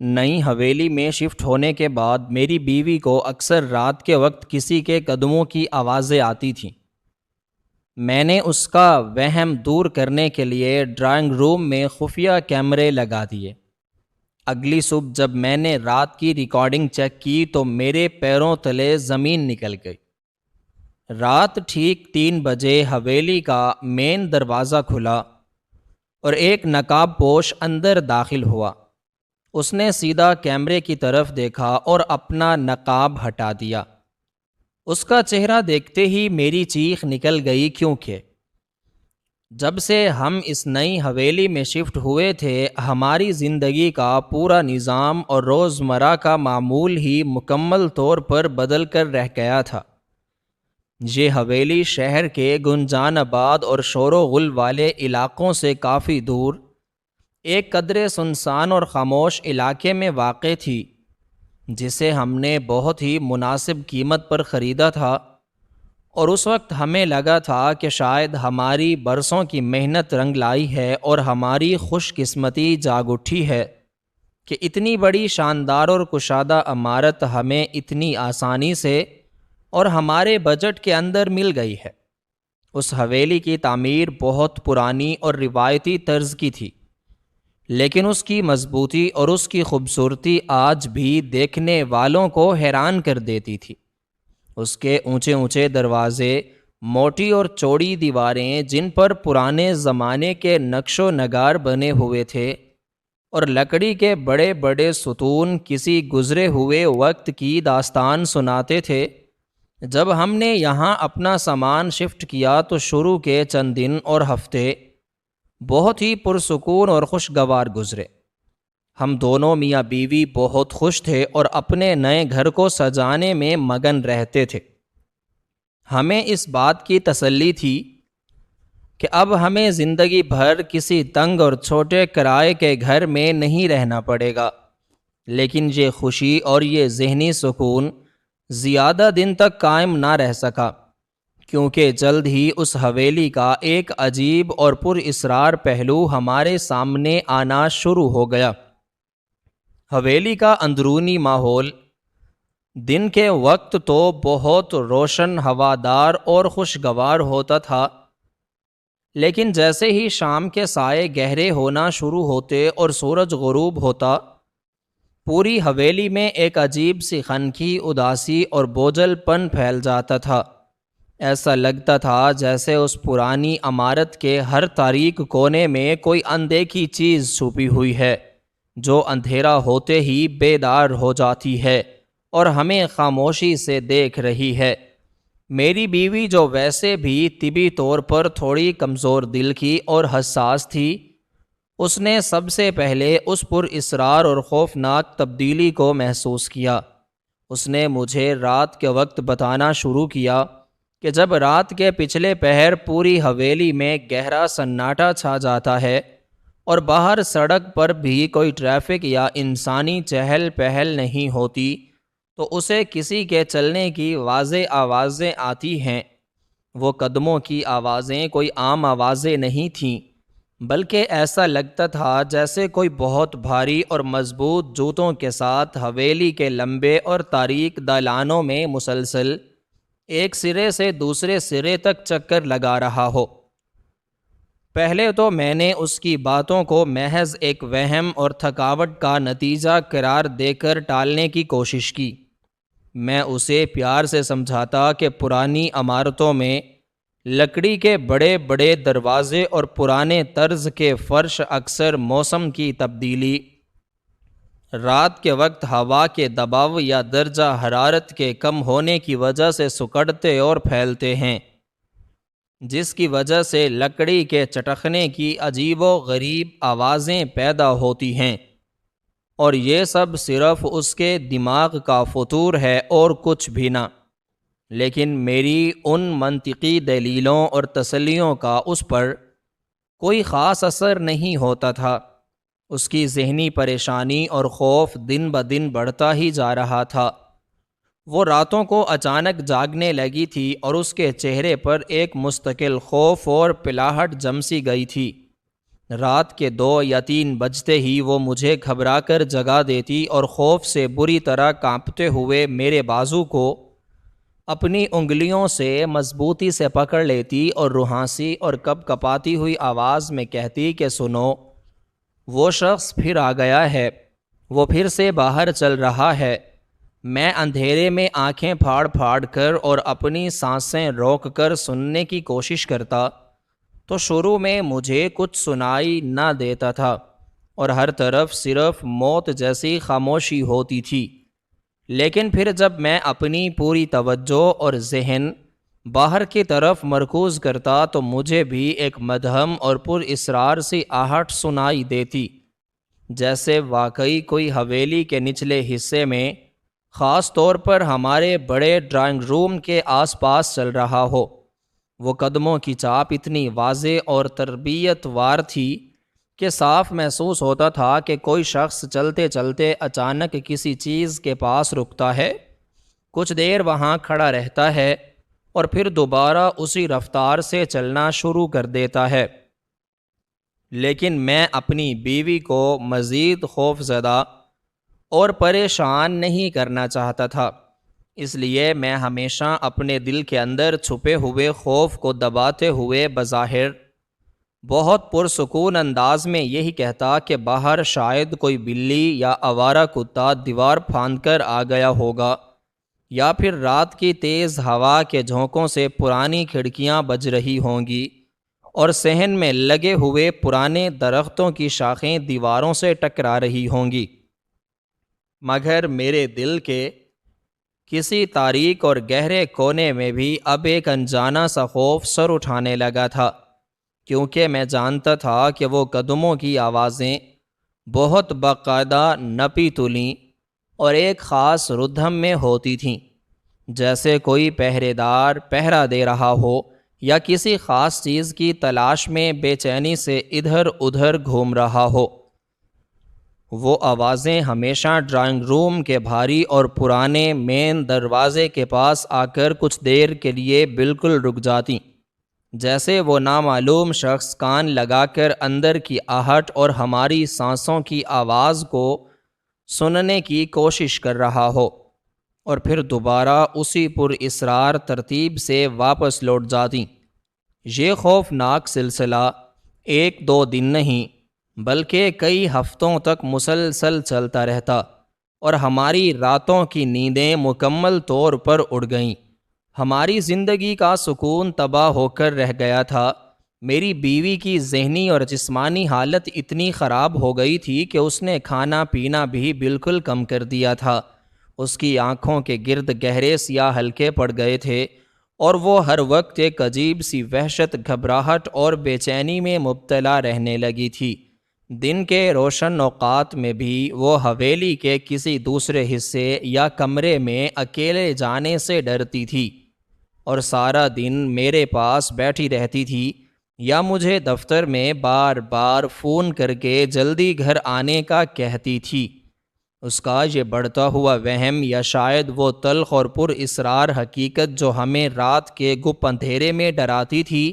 نئی حویلی میں شفٹ ہونے کے بعد میری بیوی کو اکثر رات کے وقت کسی کے قدموں کی آوازیں آتی تھیں۔ میں نے اس کا وہم دور کرنے کے لیے ڈرائنگ روم میں خفیہ کیمرے لگا دیے۔ اگلی صبح جب میں نے رات کی ریکارڈنگ چیک کی تو میرے پیروں تلے زمین نکل گئی۔ رات ٹھیک 3 بجے حویلی کا مین دروازہ کھلا اور ایک نقاب پوش اندر داخل ہوا۔ اس نے سیدھا کیمرے کی طرف دیکھا اور اپنا نقاب ہٹا دیا۔ اس کا چہرہ دیکھتے ہی میری چیخ نکل گئی، کیونکہ جب سے ہم اس نئی حویلی میں شفٹ ہوئے تھے ہماری زندگی کا پورا نظام اور روزمرہ کا معمول ہی مکمل طور پر بدل کر رہ گیا تھا۔ یہ حویلی شہر کے گنجان آباد اور شور و غل والے علاقوں سے کافی دور ایک قدرے سنسان اور خاموش علاقے میں واقع تھی، جسے ہم نے بہت ہی مناسب قیمت پر خریدا تھا، اور اس وقت ہمیں لگا تھا کہ شاید ہماری برسوں کی محنت رنگ لائی ہے اور ہماری خوش قسمتی جاگ اٹھی ہے کہ اتنی بڑی شاندار اور کشادہ عمارت ہمیں اتنی آسانی سے اور ہمارے بجٹ کے اندر مل گئی ہے۔ اس حویلی کی تعمیر بہت پرانی اور روایتی طرز کی تھی، لیکن اس کی مضبوطی اور اس کی خوبصورتی آج بھی دیکھنے والوں کو حیران کر دیتی تھی۔ اس کے اونچے اونچے دروازے، موٹی اور چوڑی دیواریں جن پر پرانے زمانے کے نقش و نگار بنے ہوئے تھے، اور لکڑی کے بڑے بڑے ستون کسی گزرے ہوئے وقت کی داستان سناتے تھے۔ جب ہم نے یہاں اپنا سامان شفٹ کیا تو شروع کے چند دن اور ہفتے بہت ہی پرسکون اور خوشگوار گزرے۔ ہم دونوں میاں بیوی بہت خوش تھے اور اپنے نئے گھر کو سجانے میں مگن رہتے تھے۔ ہمیں اس بات کی تسلی تھی کہ اب ہمیں زندگی بھر کسی تنگ اور چھوٹے کرائے کے گھر میں نہیں رہنا پڑے گا، لیکن یہ خوشی اور یہ ذہنی سکون زیادہ دن تک قائم نہ رہ سکا، کیونکہ جلد ہی اس حویلی کا ایک عجیب اور پر اسرار پہلو ہمارے سامنے آنا شروع ہو گیا۔ حویلی کا اندرونی ماحول دن کے وقت تو بہت روشن، ہوادار اور خوشگوار ہوتا تھا، لیکن جیسے ہی شام کے سائے گہرے ہونا شروع ہوتے اور سورج غروب ہوتا، پوری حویلی میں ایک عجیب سی خنکی اداسی اور بوجھل پن پھیل جاتا تھا۔ ایسا لگتا تھا جیسے اس پرانی عمارت کے ہر تاریک کونے میں کوئی اندیکھی چیز چھپی ہوئی ہے، جو اندھیرا ہوتے ہی بیدار ہو جاتی ہے اور ہمیں خاموشی سے دیکھ رہی ہے۔ میری بیوی، جو ویسے بھی طبی طور پر تھوڑی کمزور دل کی اور حساس تھی، اس نے سب سے پہلے اس پر اسرار اور خوفناک تبدیلی کو محسوس کیا۔ اس نے مجھے رات کے وقت بتانا شروع کیا کہ جب رات کے پچھلے پہر پوری حویلی میں گہرا سناٹا چھا جاتا ہے اور باہر سڑک پر بھی کوئی ٹریفک یا انسانی چہل پہل نہیں ہوتی، تو اسے کسی کے چلنے کی واضح آوازیں آتی ہیں۔ وہ قدموں کی آوازیں کوئی عام آوازیں نہیں تھیں، بلکہ ایسا لگتا تھا جیسے کوئی بہت بھاری اور مضبوط جوتوں کے ساتھ حویلی کے لمبے اور تاریک دالانوں میں مسلسل ایک سرے سے دوسرے سرے تک چکر لگا رہا ہو۔ پہلے تو میں نے اس کی باتوں کو محض ایک وہم اور تھکاوٹ کا نتیجہ قرار دے کر ٹالنے کی کوشش کی۔ میں اسے پیار سے سمجھاتا کہ پرانی عمارتوں میں لکڑی کے بڑے بڑے دروازے اور پرانے طرز کے فرش اکثر موسم کی تبدیلی، رات کے وقت ہوا کے دباؤ یا درجہ حرارت کے کم ہونے کی وجہ سے سکڑتے اور پھیلتے ہیں، جس کی وجہ سے لکڑی کے چٹخنے کی عجیب و غریب آوازیں پیدا ہوتی ہیں، اور یہ سب صرف اس کے دماغ کا فطور ہے اور کچھ بھی نہ۔ لیکن میری ان منطقی دلیلوں اور تسلیوں کا اس پر کوئی خاص اثر نہیں ہوتا تھا۔ اس کی ذہنی پریشانی اور خوف دن بدن بڑھتا ہی جا رہا تھا۔ وہ راتوں کو اچانک جاگنے لگی تھی اور اس کے چہرے پر ایک مستقل خوف اور پلاہٹ جم سی گئی تھی۔ رات کے 2 یا 3 بجتے ہی وہ مجھے گھبرا کر جگا دیتی اور خوف سے بری طرح کانپتے ہوئے میرے بازو کو اپنی انگلیوں سے مضبوطی سے پکڑ لیتی اور روحانسی اور کپ کپاتی ہوئی آواز میں کہتی کہ سنو، وہ شخص پھر آ گیا ہے، وہ پھر سے باہر چل رہا ہے۔ میں اندھیرے میں آنکھیں پھاڑ پھاڑ کر اور اپنی سانسیں روک کر سننے کی کوشش کرتا تو شروع میں مجھے کچھ سنائی نہ دیتا تھا اور ہر طرف صرف موت جیسی خاموشی ہوتی تھی، لیکن پھر جب میں اپنی پوری توجہ اور ذہن باہر کی طرف مرکوز کرتا تو مجھے بھی ایک مدھم اور پر اسرار سی آہٹ سنائی دیتی، جیسے واقعی کوئی حویلی کے نچلے حصے میں، خاص طور پر ہمارے بڑے ڈرائنگ روم کے آس پاس چل رہا ہو۔ وہ قدموں کی چاپ اتنی واضح اور تربیت وار تھی کہ صاف محسوس ہوتا تھا کہ کوئی شخص چلتے چلتے اچانک کسی چیز کے پاس رکتا ہے، کچھ دیر وہاں کھڑا رہتا ہے اور پھر دوبارہ اسی رفتار سے چلنا شروع کر دیتا ہے۔ لیکن میں اپنی بیوی کو مزید خوف زدہ اور پریشان نہیں کرنا چاہتا تھا، اس لیے میں ہمیشہ اپنے دل کے اندر چھپے ہوئے خوف کو دباتے ہوئے بظاہر بہت پرسکون انداز میں یہی کہتا کہ باہر شاید کوئی بلی یا آوارہ کتا دیوار پھاند کر آ گیا ہوگا، یا پھر رات کی تیز ہوا کے جھونکوں سے پرانی کھڑکیاں بج رہی ہوں گی اور صحن میں لگے ہوئے پرانے درختوں کی شاخیں دیواروں سے ٹکرا رہی ہوں گی۔ مگر میرے دل کے کسی تاریک اور گہرے کونے میں بھی اب ایک انجانا سا خوف سر اٹھانے لگا تھا، کیونکہ میں جانتا تھا کہ وہ قدموں کی آوازیں بہت باقاعدہ نپی تلیں اور ایک خاص ردھم میں ہوتی تھیں، جیسے کوئی پہرے دار پہرا دے رہا ہو یا کسی خاص چیز کی تلاش میں بے چینی سے ادھر ادھر گھوم رہا ہو۔ وہ آوازیں ہمیشہ ڈرائنگ روم کے بھاری اور پرانے مین دروازے کے پاس آ کر کچھ دیر کے لیے بالکل رک جاتیں، جیسے وہ نامعلوم شخص کان لگا کر اندر کی آہٹ اور ہماری سانسوں کی آواز کو سننے کی کوشش کر رہا ہو، اور پھر دوبارہ اسی پر اسرار ترتیب سے واپس لوٹ جاتیں۔ یہ خوفناک سلسلہ 1-2 دن نہیں بلکہ کئی ہفتوں تک مسلسل چلتا رہتا اور ہماری راتوں کی نیندیں مکمل طور پر اڑ گئیں۔ ہماری زندگی کا سکون تباہ ہو کر رہ گیا تھا۔ میری بیوی کی ذہنی اور جسمانی حالت اتنی خراب ہو گئی تھی کہ اس نے کھانا پینا بھی بالکل کم کر دیا تھا۔ اس کی آنکھوں کے گرد گہرے سیاہ حلقے پڑ گئے تھے اور وہ ہر وقت ایک عجیب سی وحشت، گھبراہٹ اور بے چینی میں مبتلا رہنے لگی تھی۔ دن کے روشن اوقات میں بھی وہ حویلی کے کسی دوسرے حصے یا کمرے میں اکیلے جانے سے ڈرتی تھی اور سارا دن میرے پاس بیٹھی رہتی تھی یا مجھے دفتر میں بار بار فون کر کے جلدی گھر آنے کا کہتی تھی۔ اس کا یہ بڑھتا ہوا وہم یا شاید وہ تلخ اور پر اسرار حقیقت جو ہمیں رات کے گپ اندھیرے میں ڈراتی تھی،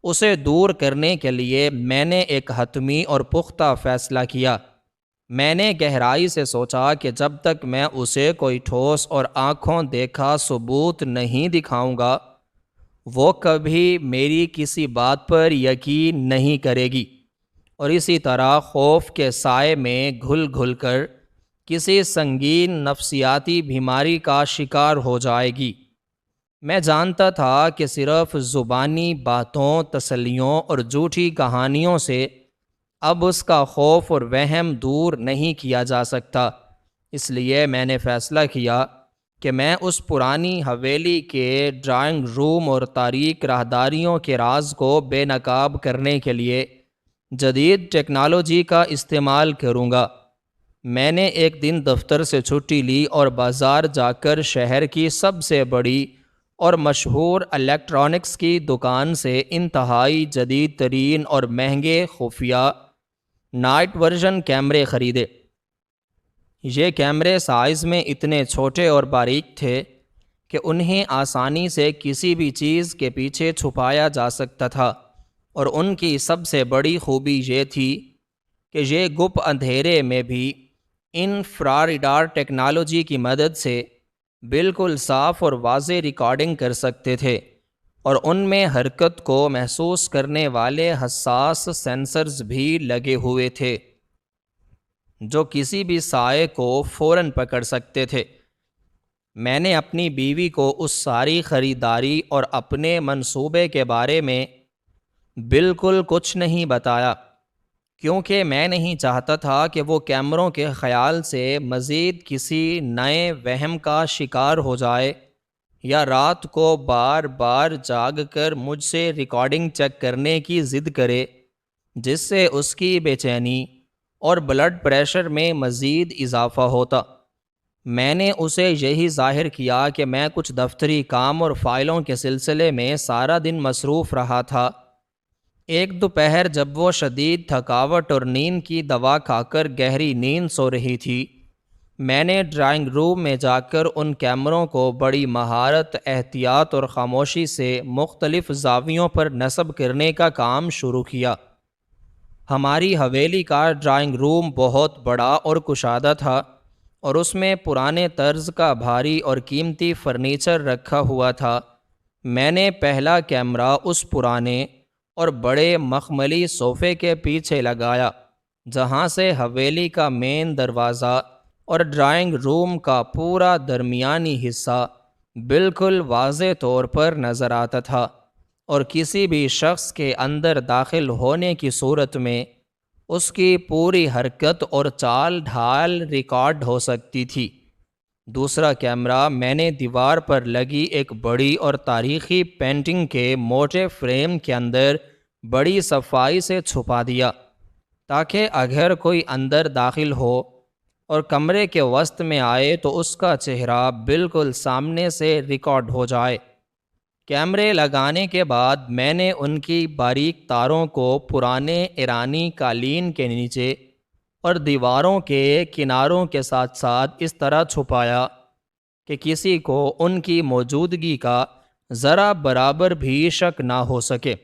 اسے دور کرنے کے لیے میں نے ایک حتمی اور پختہ فیصلہ کیا۔ میں نے گہرائی سے سوچا کہ جب تک میں اسے کوئی ٹھوس اور آنکھوں دیکھا ثبوت نہیں دکھاؤں گا، وہ کبھی میری کسی بات پر یقین نہیں کرے گی اور اسی طرح خوف کے سائے میں گھل گھل کر کسی سنگین نفسیاتی بیماری کا شکار ہو جائے گی۔ میں جانتا تھا کہ صرف زبانی باتوں، تسلیوں اور جھوٹی کہانیوں سے اب اس کا خوف اور وہم دور نہیں کیا جا سکتا، اس لیے میں نے فیصلہ کیا کہ میں اس پرانی حویلی کے ڈرائنگ روم اور تاریک راہداریوں کے راز کو بے نقاب کرنے کے لیے جدید ٹیکنالوجی کا استعمال کروں گا۔ میں نے ایک دن دفتر سے چھٹی لی اور بازار جا کر شہر کی سب سے بڑی اور مشہور الیکٹرانکس کی دکان سے انتہائی جدید ترین اور مہنگے خفیہ نائٹ ورژن کیمرے خریدے۔ یہ کیمرے سائز میں اتنے چھوٹے اور باریک تھے کہ انہیں آسانی سے کسی بھی چیز کے پیچھے چھپایا جا سکتا تھا اور ان کی سب سے بڑی خوبی یہ تھی کہ یہ گپ اندھیرے میں بھی انفراریڈار ٹیکنالوجی کی مدد سے بالکل صاف اور واضح ریکارڈنگ کر سکتے تھے، اور ان میں حرکت کو محسوس کرنے والے حساس سینسرز بھی لگے ہوئے تھے جو کسی بھی سائے کو فوراً پکڑ سکتے تھے۔ میں نے اپنی بیوی کو اس ساری خریداری اور اپنے منصوبے کے بارے میں بالکل کچھ نہیں بتایا، کیونکہ میں نہیں چاہتا تھا کہ وہ کیمروں کے خیال سے مزید کسی نئے وہم کا شکار ہو جائے یا رات کو بار بار جاگ کر مجھ سے ریکارڈنگ چیک کرنے کی ضد کرے، جس سے اس کی بے چینی اور بلڈ پریشر میں مزید اضافہ ہوتا۔ میں نے اسے یہی ظاہر کیا کہ میں کچھ دفتری کام اور فائلوں کے سلسلے میں سارا دن مصروف رہا تھا۔ ایک دوپہر جب وہ شدید تھکاوٹ اور نیند کی دوا کھا کر گہری نیند سو رہی تھی، میں نے ڈرائنگ روم میں جا کر ان کیمروں کو بڑی مہارت، احتیاط اور خاموشی سے مختلف زاویوں پر نصب کرنے کا کام شروع کیا۔ ہماری حویلی کا ڈرائنگ روم بہت بڑا اور کشادہ تھا، اور اس میں پرانے طرز کا بھاری اور قیمتی فرنیچر رکھا ہوا تھا۔ میں نے پہلا کیمرہ اس پرانے اور بڑے مخملی صوفے کے پیچھے لگایا، جہاں سے حویلی کا مین دروازہ اور ڈرائنگ روم کا پورا درمیانی حصہ بالکل واضح طور پر نظر آتا تھا، اور کسی بھی شخص کے اندر داخل ہونے کی صورت میں اس کی پوری حرکت اور چال ڈھال ریکارڈ ہو سکتی تھی۔ دوسرا کیمرہ میں نے دیوار پر لگی ایک بڑی اور تاریخی پینٹنگ کے موٹے فریم کے اندر بڑی صفائی سے چھپا دیا، تاکہ اگر کوئی اندر داخل ہو اور کمرے کے وسط میں آئے تو اس کا چہرہ بالکل سامنے سے ریکارڈ ہو جائے۔ کیمرے لگانے کے بعد میں نے ان کی باریک تاروں کو پرانے ایرانی قالین کے نیچے اور دیواروں کے کناروں کے ساتھ ساتھ اس طرح چھپایا کہ کسی کو ان کی موجودگی کا ذرا برابر بھی شک نہ ہو سکے،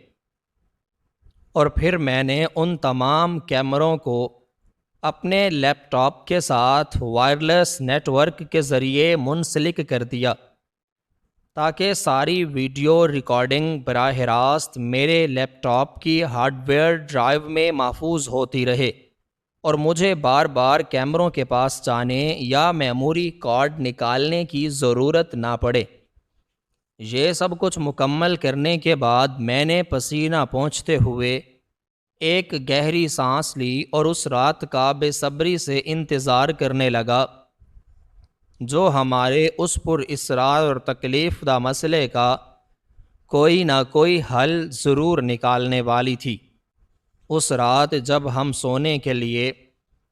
اور پھر میں نے ان تمام کیمروں کو اپنے لیپ ٹاپ کے ساتھ وائرلیس نیٹ ورک کے ذریعے منسلک کر دیا، تاکہ ساری ویڈیو ریکارڈنگ براہ راست میرے لیپ ٹاپ کی ہارڈ ویئر ڈرائیو میں محفوظ ہوتی رہے، اور مجھے بار بار کیمروں کے پاس جانے یا میموری کارڈ نکالنے کی ضرورت نہ پڑے۔ یہ سب کچھ مکمل کرنے کے بعد میں نے پسینہ پوچھتے ہوئے ایک گہری سانس لی اور اس رات کا بے صبری سے انتظار کرنے لگا جو ہمارے اس پر اصرار اور تکلیف دہ مسئلے کا کوئی نہ کوئی حل ضرور نکالنے والی تھی۔ اس رات جب ہم سونے کے لیے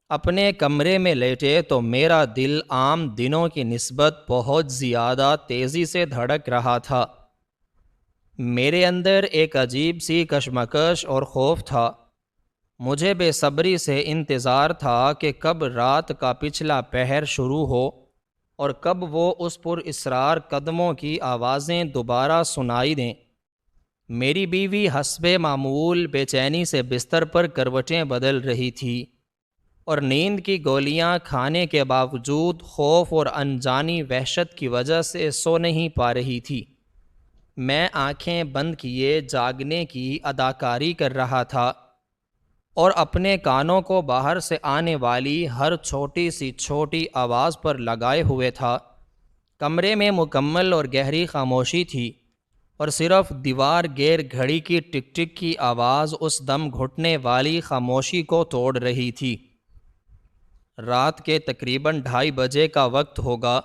اپنے کمرے میں لیٹے تو میرا دل عام دنوں کی نسبت بہت زیادہ تیزی سے دھڑک رہا تھا۔ میرے اندر ایک عجیب سی کشمکش اور خوف تھا۔ مجھے بے صبری سے انتظار تھا کہ کب رات کا پچھلا پہر شروع ہو اور کب وہ اس پر اصرار قدموں کی آوازیں دوبارہ سنائی دیں۔ میری بیوی حسب معمول بے چینی سے بستر پر کروٹیں بدل رہی تھی، اور نیند کی گولیاں کھانے کے باوجود خوف اور انجانی وحشت کی وجہ سے سو نہیں پا رہی تھی۔ میں آنکھیں بند کیے جاگنے کی اداکاری کر رہا تھا اور اپنے کانوں کو باہر سے آنے والی ہر چھوٹی سی چھوٹی آواز پر لگائے ہوئے تھا۔ کمرے میں مکمل اور گہری خاموشی تھی، اور صرف دیوار گیر گھڑی کی ٹک ٹک کی آواز اس دم گھٹنے والی خاموشی کو توڑ رہی تھی۔ رات کے تقریباً 2:30 بجے کا وقت ہوگا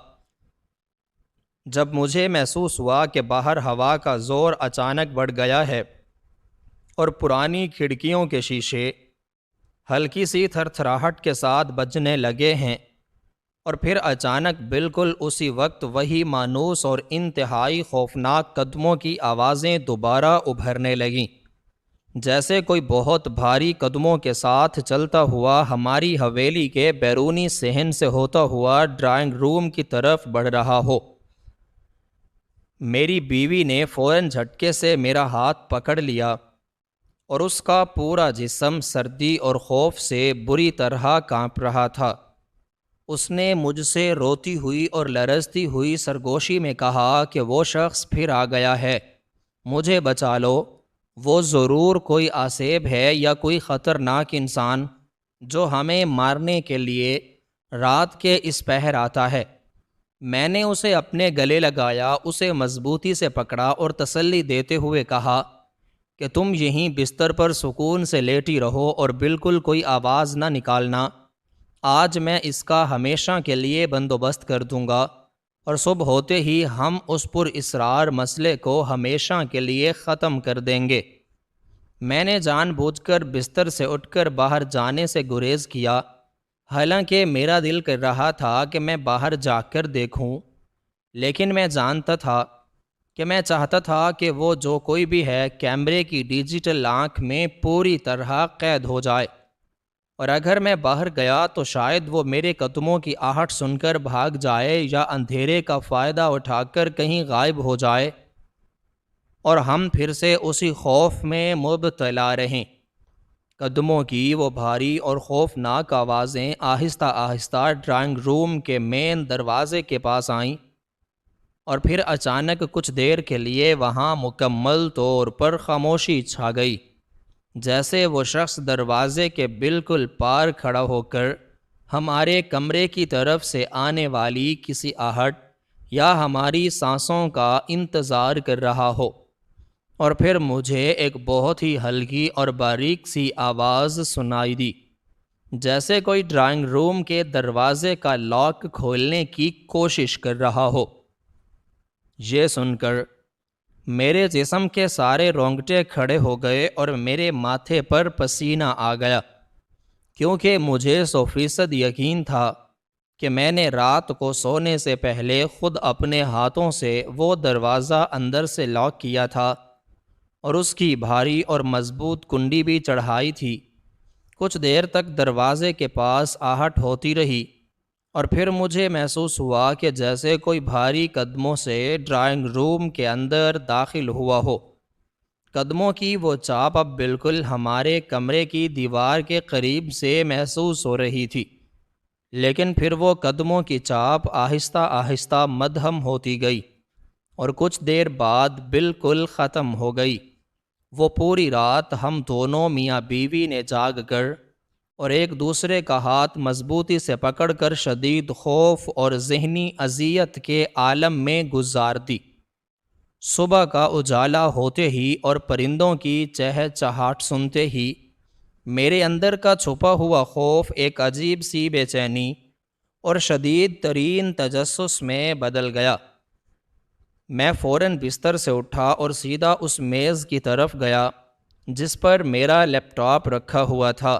جب مجھے محسوس ہوا کہ باہر ہوا کا زور اچانک بڑھ گیا ہے اور پرانی کھڑکیوں کے شیشے ہلکی سی تھرتھراہٹ کے ساتھ بجنے لگے ہیں، اور پھر اچانک بالکل اسی وقت وہی مانوس اور انتہائی خوفناک قدموں کی آوازیں دوبارہ ابھرنے لگیں، جیسے کوئی بہت بھاری قدموں کے ساتھ چلتا ہوا ہماری حویلی کے بیرونی صحن سے ہوتا ہوا ڈرائنگ روم کی طرف بڑھ رہا ہو۔ میری بیوی نے فوراً جھٹکے سے میرا ہاتھ پکڑ لیا اور اس کا پورا جسم سردی اور خوف سے بری طرح کانپ رہا تھا۔ اس نے مجھ سے روتی ہوئی اور لرزتی ہوئی سرگوشی میں کہا کہ وہ شخص پھر آ گیا ہے، مجھے بچا لو، وہ ضرور کوئی آسیب ہے یا کوئی خطرناک انسان جو ہمیں مارنے کے لیے رات کے اس پہر آتا ہے۔ میں نے اسے اپنے گلے لگایا، اسے مضبوطی سے پکڑا اور تسلی دیتے ہوئے کہا کہ تم یہیں بستر پر سکون سے لیٹی رہو اور بالکل کوئی آواز نہ نکالنا، آج میں اس کا ہمیشہ کے لیے بندوبست کر دوں گا اور صبح ہوتے ہی ہم اس پر اسرار مسئلے کو ہمیشہ کے لیے ختم کر دیں گے۔ میں نے جان بوجھ کر بستر سے اٹھ کر باہر جانے سے گریز کیا، حالانکہ میرا دل کر رہا تھا کہ میں باہر جا کر دیکھوں، لیکن میں جانتا تھا کہ میں چاہتا تھا کہ وہ جو کوئی بھی ہے کیمرے کی ڈیجیٹل آنکھ میں پوری طرح قید ہو جائے، اور اگر میں باہر گیا تو شاید وہ میرے قدموں کی آہٹ سن کر بھاگ جائے یا اندھیرے کا فائدہ اٹھا کر کہیں غائب ہو جائے اور ہم پھر سے اسی خوف میں مبتلا رہیں۔ قدموں کی وہ بھاری اور خوفناک آوازیں آہستہ آہستہ ڈرائنگ روم کے مین دروازے کے پاس آئیں، اور پھر اچانک کچھ دیر کے لیے وہاں مکمل طور پر خاموشی چھا گئی، جیسے وہ شخص دروازے کے بالکل پار کھڑا ہو کر ہمارے کمرے کی طرف سے آنے والی کسی آہٹ یا ہماری سانسوں کا انتظار کر رہا ہو۔ اور پھر مجھے ایک بہت ہی ہلکی اور باریک سی آواز سنائی دی، جیسے کوئی ڈرائنگ روم کے دروازے کا لاک کھولنے کی کوشش کر رہا ہو۔ یہ سن کر میرے جسم کے سارے رونگٹے کھڑے ہو گئے اور میرے ماتھے پر پسینہ آ گیا، کیونکہ مجھے 100% یقین تھا کہ میں نے رات کو سونے سے پہلے خود اپنے ہاتھوں سے وہ دروازہ اندر سے لاک کیا تھا اور اس کی بھاری اور مضبوط کنڈی بھی چڑھائی تھی۔ کچھ دیر تک دروازے کے پاس آہٹ ہوتی رہی، اور پھر مجھے محسوس ہوا کہ جیسے کوئی بھاری قدموں سے ڈرائنگ روم کے اندر داخل ہوا ہو۔ قدموں کی وہ چاپ اب بالکل ہمارے کمرے کی دیوار کے قریب سے محسوس ہو رہی تھی، لیکن پھر وہ قدموں کی چاپ آہستہ آہستہ مدھم ہوتی گئی اور کچھ دیر بعد بالکل ختم ہو گئی۔ وہ پوری رات ہم دونوں میاں بیوی نے جاگ کر اور ایک دوسرے کا ہاتھ مضبوطی سے پکڑ کر شدید خوف اور ذہنی اذیت کے عالم میں گزار دی۔ صبح کا اجالا ہوتے ہی اور پرندوں کی چہچہاہٹ سنتے ہی میرے اندر کا چھپا ہوا خوف ایک عجیب سی بے چینی اور شدید ترین تجسس میں بدل گیا۔ میں فوراً بستر سے اٹھا اور سیدھا اس میز کی طرف گیا جس پر میرا لیپ ٹاپ رکھا ہوا تھا۔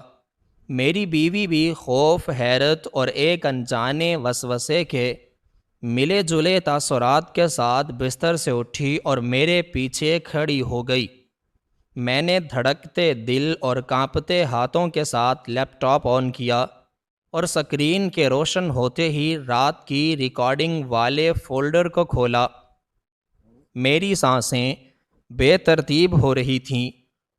میری بیوی بھی خوف، حیرت اور ایک انجانے وسوسے کے ملے جلے تاثرات کے ساتھ بستر سے اٹھی اور میرے پیچھے کھڑی ہو گئی۔ میں نے دھڑکتے دل اور کانپتے ہاتھوں کے ساتھ لیپ ٹاپ آن کیا اور سکرین کے روشن ہوتے ہی رات کی ریکارڈنگ والے فولڈر کو کھولا۔ میری سانسیں بے ترتیب ہو رہی تھیں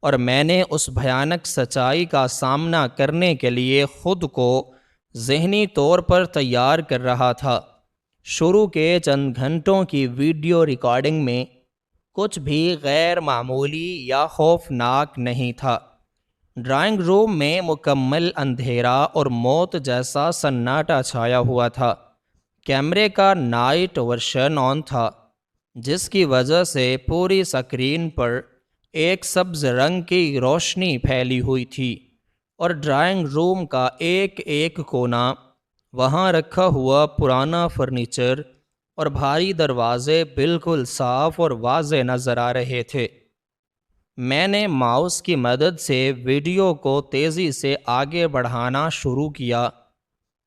اور میں نے اس بھیانک سچائی کا سامنا کرنے کے لیے خود کو ذہنی طور پر تیار کر رہا تھا۔ شروع کے چند گھنٹوں کی ویڈیو ریکارڈنگ میں کچھ بھی غیر معمولی یا خوفناک نہیں تھا۔ ڈرائنگ روم میں مکمل اندھیرا اور موت جیسا سناٹا چھایا ہوا تھا۔ کیمرے کا نائٹ ورژن آن تھا، جس کی وجہ سے پوری سکرین پر ایک سبز رنگ کی روشنی پھیلی ہوئی تھی، اور ڈرائنگ روم کا ایک ایک کونا، وہاں رکھا ہوا پرانا فرنیچر اور بھاری دروازے بالکل صاف اور واضح نظر آ رہے تھے۔ میں نے ماؤس کی مدد سے ویڈیو کو تیزی سے آگے بڑھانا شروع کیا۔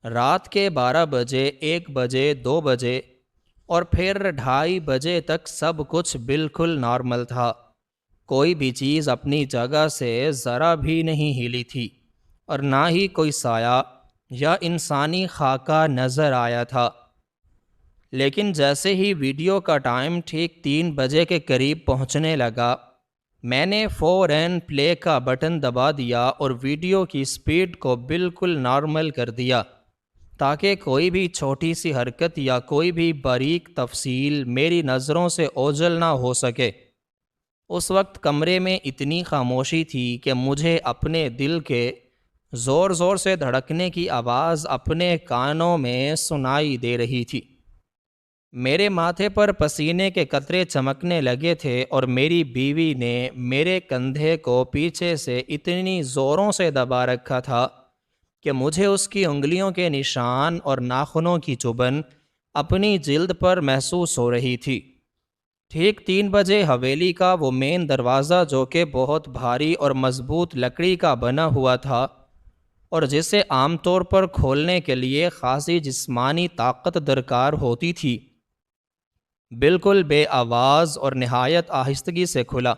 رات کے 12 بجے، 1 بجے، 2 بجے اور پھر 2:30 بجے تک سب کچھ بالکل نارمل تھا۔ کوئی بھی چیز اپنی جگہ سے ذرا بھی نہیں ہلی تھی اور نہ ہی کوئی سایہ یا انسانی خاکہ نظر آیا تھا۔ لیکن جیسے ہی ویڈیو کا ٹائم ٹھیک 3 بجے کے قریب پہنچنے لگا، میں نے فوراً پلے کا بٹن دبا دیا اور ویڈیو کی سپیڈ کو بالکل نارمل کر دیا تاکہ کوئی بھی چھوٹی سی حرکت یا کوئی بھی باریک تفصیل میری نظروں سے اوجھل نہ ہو سکے۔ اس وقت کمرے میں اتنی خاموشی تھی کہ مجھے اپنے دل کے زور زور سے دھڑکنے کی آواز اپنے کانوں میں سنائی دے رہی تھی۔ میرے ماتھے پر پسینے کے قطرے چمکنے لگے تھے اور میری بیوی نے میرے کندھے کو پیچھے سے اتنی زوروں سے دبا رکھا تھا کہ مجھے اس کی انگلیوں کے نشان اور ناخنوں کی چبھن اپنی جلد پر محسوس ہو رہی تھی۔ ٹھیک 3 بجے حویلی کا وہ مین دروازہ، جو کہ بہت بھاری اور مضبوط لکڑی کا بنا ہوا تھا اور جسے عام طور پر کھولنے کے لیے خاصی جسمانی طاقت درکار ہوتی تھی، بالکل بے آواز اور نہایت آہستگی سے کھلا۔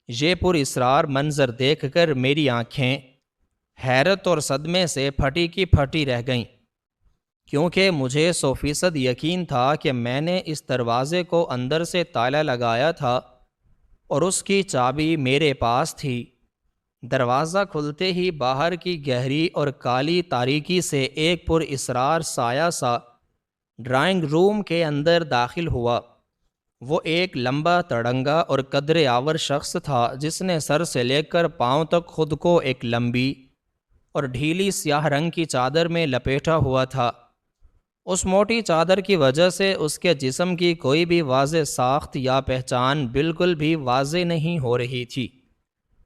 یہ پر اسرار منظر دیکھ کر میری آنکھیں حیرت اور صدمے سے پھٹی کی پھٹی رہ گئیں، کیونکہ مجھے 100% یقین تھا کہ میں نے اس دروازے کو اندر سے تالا لگایا تھا اور اس کی چابی میرے پاس تھی۔ دروازہ کھلتے ہی باہر کی گہری اور کالی تاریکی سے ایک پر اسرار سایہ سا ڈرائنگ روم کے اندر داخل ہوا۔ وہ ایک لمبا تڑنگا اور قدر آور شخص تھا جس نے سر سے لے کر پاؤں تک خود کو ایک لمبی اور ڈھیلی سیاہ رنگ کی چادر میں لپیٹا ہوا تھا۔ اس موٹی چادر کی وجہ سے اس کے جسم کی کوئی بھی واضح ساخت یا پہچان بالکل بھی واضح نہیں ہو رہی تھی،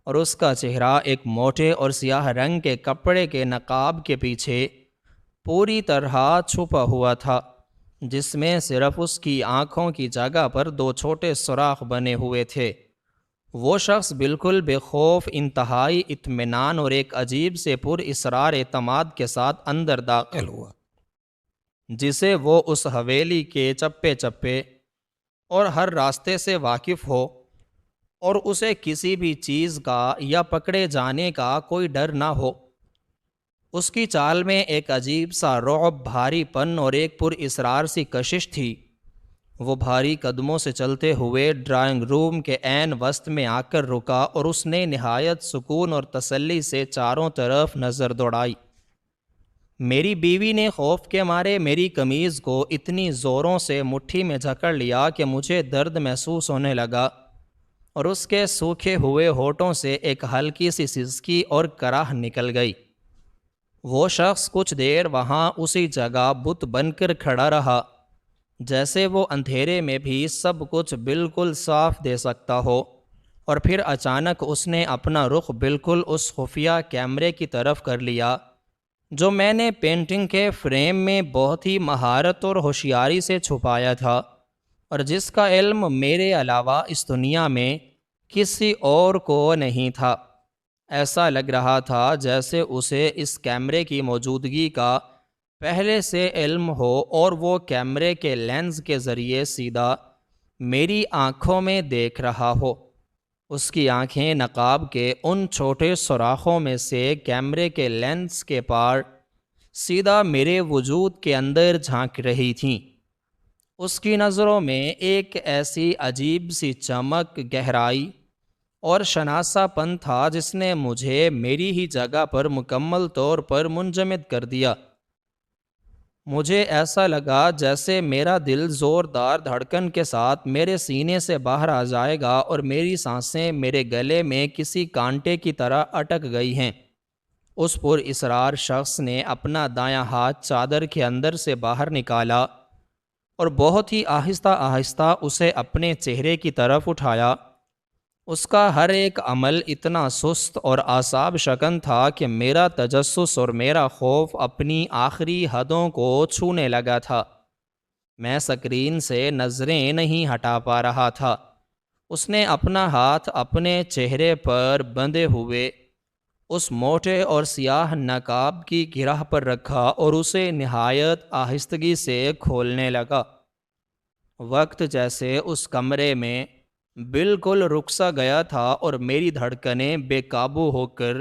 اور اس کا چہرہ ایک موٹے اور سیاہ رنگ کے کپڑے کے نقاب کے پیچھے پوری طرح چھپا ہوا تھا، جس میں صرف اس کی آنکھوں کی جگہ پر 2 چھوٹے سوراخ بنے ہوئے تھے۔ وہ شخص بالکل بے خوف، انتہائی اطمینان اور ایک عجیب سے پر اسرار اعتماد کے ساتھ اندر داخل ہوا، جسے وہ اس حویلی کے چپے چپے اور ہر راستے سے واقف ہو اور اسے کسی بھی چیز کا یا پکڑے جانے کا کوئی ڈر نہ ہو۔ اس کی چال میں ایک عجیب سا رعب، بھاری پن اور ایک پر اسرار سی کشش تھی۔ وہ بھاری قدموں سے چلتے ہوئے ڈرائنگ روم کے عین وسط میں آ کر رکا اور اس نے نہایت سکون اور تسلی سے چاروں طرف نظر دوڑائی۔ میری بیوی نے خوف کے مارے میری قمیض کو اتنی زوروں سے مٹھی میں جکڑ لیا کہ مجھے درد محسوس ہونے لگا، اور اس کے سوکھے ہوئے ہونٹوں سے ایک ہلکی سی سسکی اور کراہ نکل گئی۔ وہ شخص کچھ دیر وہاں اسی جگہ بت بن کر کھڑا رہا، جیسے وہ اندھیرے میں بھی سب کچھ بالکل صاف دے سکتا ہو، اور پھر اچانک اس نے اپنا رخ بالکل اس خفیہ کیمرے کی طرف کر لیا جو میں نے پینٹنگ کے فریم میں بہت ہی مہارت اور ہوشیاری سے چھپایا تھا، اور جس کا علم میرے علاوہ اس دنیا میں کسی اور کو نہیں تھا۔ ایسا لگ رہا تھا جیسے اسے اس کیمرے کی موجودگی کا پہلے سے علم ہو اور وہ کیمرے کے لینز کے ذریعے سیدھا میری آنکھوں میں دیکھ رہا ہو۔ اس کی آنکھیں نقاب کے ان چھوٹے سوراخوں میں سے کیمرے کے لینز کے پار سیدھا میرے وجود کے اندر جھانک رہی تھیں۔ اس کی نظروں میں ایک ایسی عجیب سی چمک، گہرائی اور شناسا پن تھا جس نے مجھے میری ہی جگہ پر مکمل طور پر منجمد کر دیا۔ مجھے ایسا لگا جیسے میرا دل زوردار دھڑکن کے ساتھ میرے سینے سے باہر آ جائے گا اور میری سانسیں میرے گلے میں کسی کانٹے کی طرح اٹک گئی ہیں۔ اس پر اسرار شخص نے اپنا دایاں ہاتھ چادر کے اندر سے باہر نکالا اور بہت ہی آہستہ آہستہ اسے اپنے چہرے کی طرف اٹھایا۔ اس کا ہر ایک عمل اتنا سست اور اعصاب شکن تھا کہ میرا تجسس اور میرا خوف اپنی آخری حدوں کو چھونے لگا تھا۔ میں سکرین سے نظریں نہیں ہٹا پا رہا تھا۔ اس نے اپنا ہاتھ اپنے چہرے پر بندھے ہوئے اس موٹے اور سیاہ نقاب کی گرہ پر رکھا اور اسے نہایت آہستگی سے کھولنے لگا۔ وقت جیسے اس کمرے میں بالکل رک سا گیا تھا اور میری دھڑکنیں بے قابو ہو کر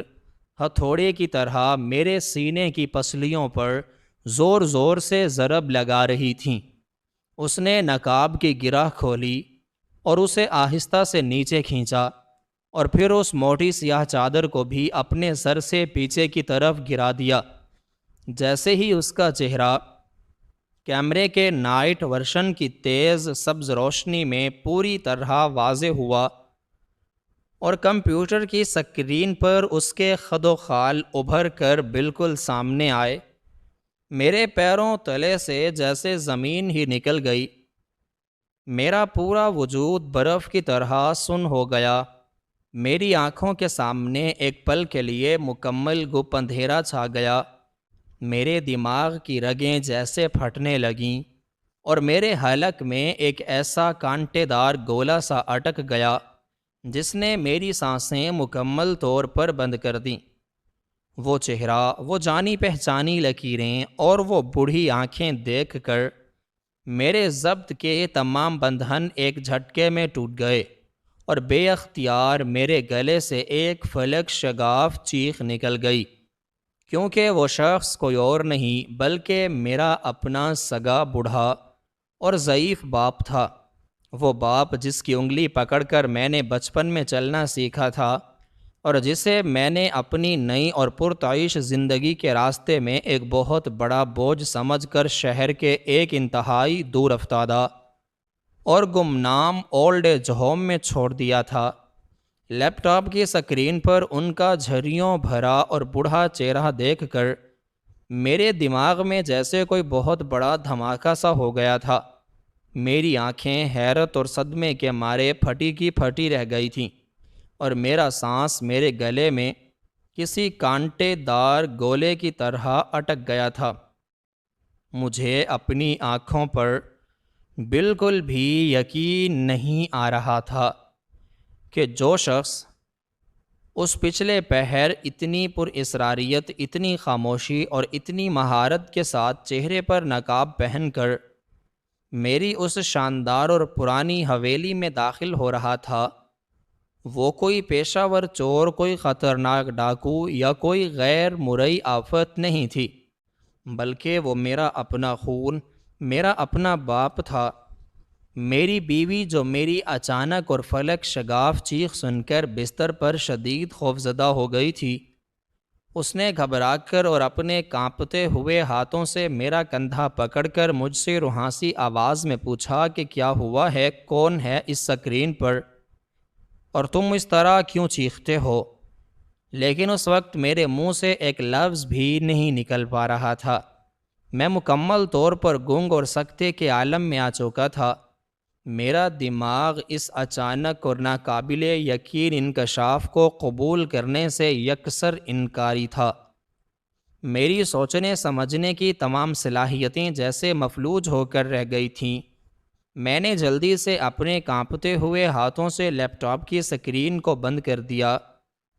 ہتھوڑے کی طرح میرے سینے کی پسلیوں پر زور زور سے ضرب لگا رہی تھیں۔ اس نے نقاب کی گرہ کھولی اور اسے آہستہ سے نیچے کھینچا۔ اور پھر اس موٹی سیاہ چادر کو بھی اپنے سر سے پیچھے کی طرف گرا دیا۔ جیسے ہی اس کا چہرہ کیمرے کے نائٹ ورشن کی تیز سبز روشنی میں پوری طرح واضح ہوا اور کمپیوٹر کی سکرین پر اس کے خد و خال ابھر کر بالکل سامنے آئے، میرے پیروں تلے سے جیسے زمین ہی نکل گئی۔ میرا پورا وجود برف کی طرح سن ہو گیا۔ میری آنکھوں کے سامنے ایک پل کے لیے مکمل گپ اندھیرا چھا گیا۔ میرے دماغ کی رگیں جیسے پھٹنے لگیں اور میرے حلق میں ایک ایسا کانٹے دار گولا سا اٹک گیا جس نے میری سانسیں مکمل طور پر بند کر دیں۔ وہ چہرہ، وہ جانی پہچانی لکیریں اور وہ بوڑھی آنکھیں دیکھ کر میرے ضبط کے تمام بندھن ایک جھٹکے میں ٹوٹ گئے اور بے اختیار میرے گلے سے ایک فلک شگاف چیخ نکل گئی، کیونکہ وہ شخص کوئی اور نہیں بلکہ میرا اپنا سگا بوڑھا اور ضعیف باپ تھا۔ وہ باپ جس کی انگلی پکڑ کر میں نے بچپن میں چلنا سیکھا تھا اور جسے میں نے اپنی نئی اور پرتعیش زندگی کے راستے میں ایک بہت بڑا بوجھ سمجھ کر شہر کے ایک انتہائی دور افتادہ اور گمنام اولڈ ایج ہوم میں چھوڑ دیا تھا۔ لیپ ٹاپ کی سکرین پر ان کا جھریوں بھرا اور بوڑھا چہرہ دیکھ کر میرے دماغ میں جیسے کوئی بہت بڑا دھماکہ سا ہو گیا تھا۔ میری آنکھیں حیرت اور صدمے کے مارے پھٹی کی پھٹی رہ گئی تھیں اور میرا سانس میرے گلے میں کسی کانٹے دار گولے کی طرح اٹک گیا تھا۔ مجھے اپنی آنکھوں پر بالکل بھی یقین نہیں آ رہا تھا کہ جو شخص اس پچھلے پہر اتنی پر اسراریت، اتنی خاموشی اور اتنی مہارت کے ساتھ چہرے پر نقاب پہن کر میری اس شاندار اور پرانی حویلی میں داخل ہو رہا تھا، وہ کوئی پیشہ ور چور، کوئی خطرناک ڈاکو یا کوئی غیر مرئی آفت نہیں تھی، بلکہ وہ میرا اپنا خون، میرا اپنا باپ تھا۔ میری بیوی جو میری اچانک اور فلک شگاف چیخ سن کر بستر پر شدید خوفزدہ ہو گئی تھی، اس نے گھبرا کر اور اپنے کانپتے ہوئے ہاتھوں سے میرا کندھا پکڑ کر مجھ سے روحانسی آواز میں پوچھا کہ کیا ہوا ہے، کون ہے اس سکرین پر اور تم اس طرح کیوں چیختے ہو؟ لیکن اس وقت میرے منہ سے ایک لفظ بھی نہیں نکل پا رہا تھا۔ میں مکمل طور پر گنگ اور سکتے کے عالم میں آ چکا تھا۔ میرا دماغ اس اچانک اور ناقابل یقین انکشاف کو قبول کرنے سے یکسر انکاری تھا۔ میری سوچنے سمجھنے کی تمام صلاحیتیں جیسے مفلوج ہو کر رہ گئی تھیں۔ میں نے جلدی سے اپنے کانپتے ہوئے ہاتھوں سے لیپ ٹاپ کی سکرین کو بند کر دیا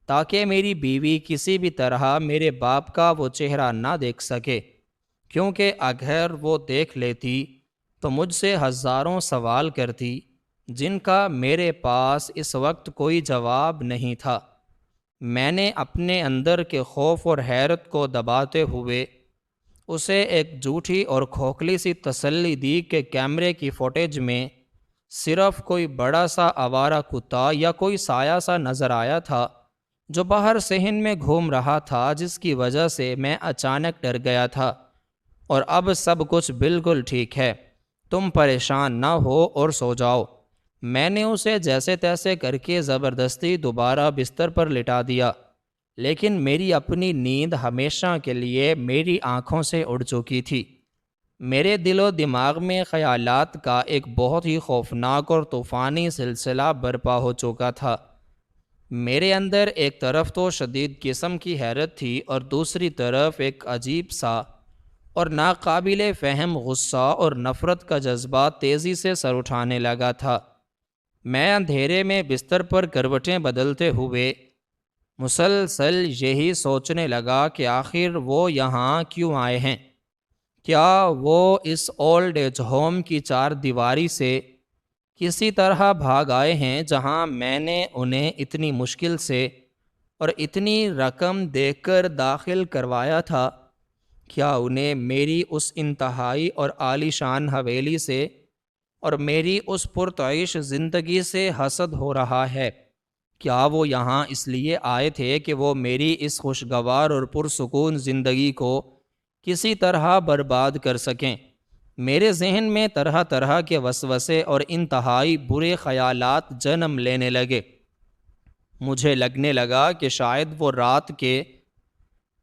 تاکہ میری بیوی کسی بھی طرح میرے باپ کا وہ چہرہ نہ دیکھ سکے، کیونکہ اگر وہ دیکھ لیتی تو مجھ سے ہزاروں سوال کرتی جن کا میرے پاس اس وقت کوئی جواب نہیں تھا۔ میں نے اپنے اندر کے خوف اور حیرت کو دباتے ہوئے اسے ایک جھوٹی اور کھوکھلی سی تسلی دی کہ کیمرے کی فوٹیج میں صرف کوئی بڑا سا آوارہ کتا یا کوئی سایہ سا نظر آیا تھا جو باہر صحن میں گھوم رہا تھا، جس کی وجہ سے میں اچانک ڈر گیا تھا، اور اب سب کچھ بالکل ٹھیک ہے، تم پریشان نہ ہو اور سو جاؤ۔ میں نے اسے جیسے تیسے کر کے زبردستی دوبارہ بستر پر لٹا دیا، لیکن میری اپنی نیند ہمیشہ کے لیے میری آنکھوں سے اڑ چکی تھی۔ میرے دل و دماغ میں خیالات کا ایک بہت ہی خوفناک اور طوفانی سلسلہ برپا ہو چکا تھا۔ میرے اندر ایک طرف تو شدید قسم کی حیرت تھی اور دوسری طرف ایک عجیب سا اور ناقابل فہم غصہ اور نفرت کا جذبہ تیزی سے سر اٹھانے لگا تھا۔ میں اندھیرے میں بستر پر کروٹیں بدلتے ہوئے مسلسل یہی سوچنے لگا کہ آخر وہ یہاں کیوں آئے ہیں؟ کیا وہ اس اولڈ ایج ہوم کی چار دیواری سے کسی طرح بھاگ آئے ہیں جہاں میں نے انہیں اتنی مشکل سے اور اتنی رقم دے کر داخل کروایا تھا؟ کیا انہیں میری اس انتہائی اور عالی شان حویلی سے اور میری اس پرتعیش زندگی سے حسد ہو رہا ہے؟ کیا وہ یہاں اس لیے آئے تھے کہ وہ میری اس خوشگوار اور پرسکون زندگی کو کسی طرح برباد کر سکیں؟ میرے ذہن میں طرح طرح کے وسوسے اور انتہائی برے خیالات جنم لینے لگے۔ مجھے لگنے لگا کہ شاید وہ رات کے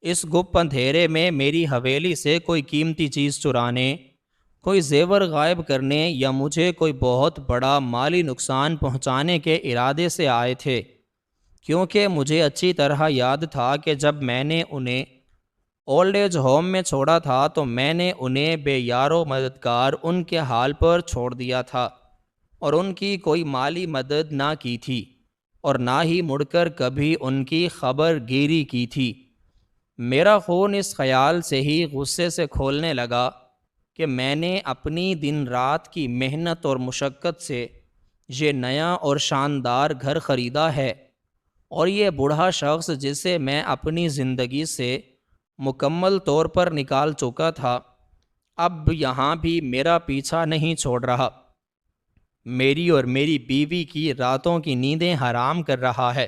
اس گپ اندھیرے میں میری حویلی سے کوئی قیمتی چیز چرانے، کوئی زیور غائب کرنے یا مجھے کوئی بہت بڑا مالی نقصان پہنچانے کے ارادے سے آئے تھے، کیونکہ مجھے اچھی طرح یاد تھا کہ جب میں نے انہیں اولڈ ایج ہوم میں چھوڑا تھا تو میں نے انہیں بے یار و مددگار ان کے حال پر چھوڑ دیا تھا اور ان کی کوئی مالی مدد نہ کی تھی اور نہ ہی مڑ کر کبھی ان کی خبر گیری کی تھی۔ میرا خون اس خیال سے ہی غصے سے کھولنے لگا کہ میں نے اپنی دن رات کی محنت اور مشقت سے یہ نیا اور شاندار گھر خریدا ہے، اور یہ بوڑھا شخص جسے میں اپنی زندگی سے مکمل طور پر نکال چکا تھا، اب یہاں بھی میرا پیچھا نہیں چھوڑ رہا، میری اور میری بیوی کی راتوں کی نیندیں حرام کر رہا ہے۔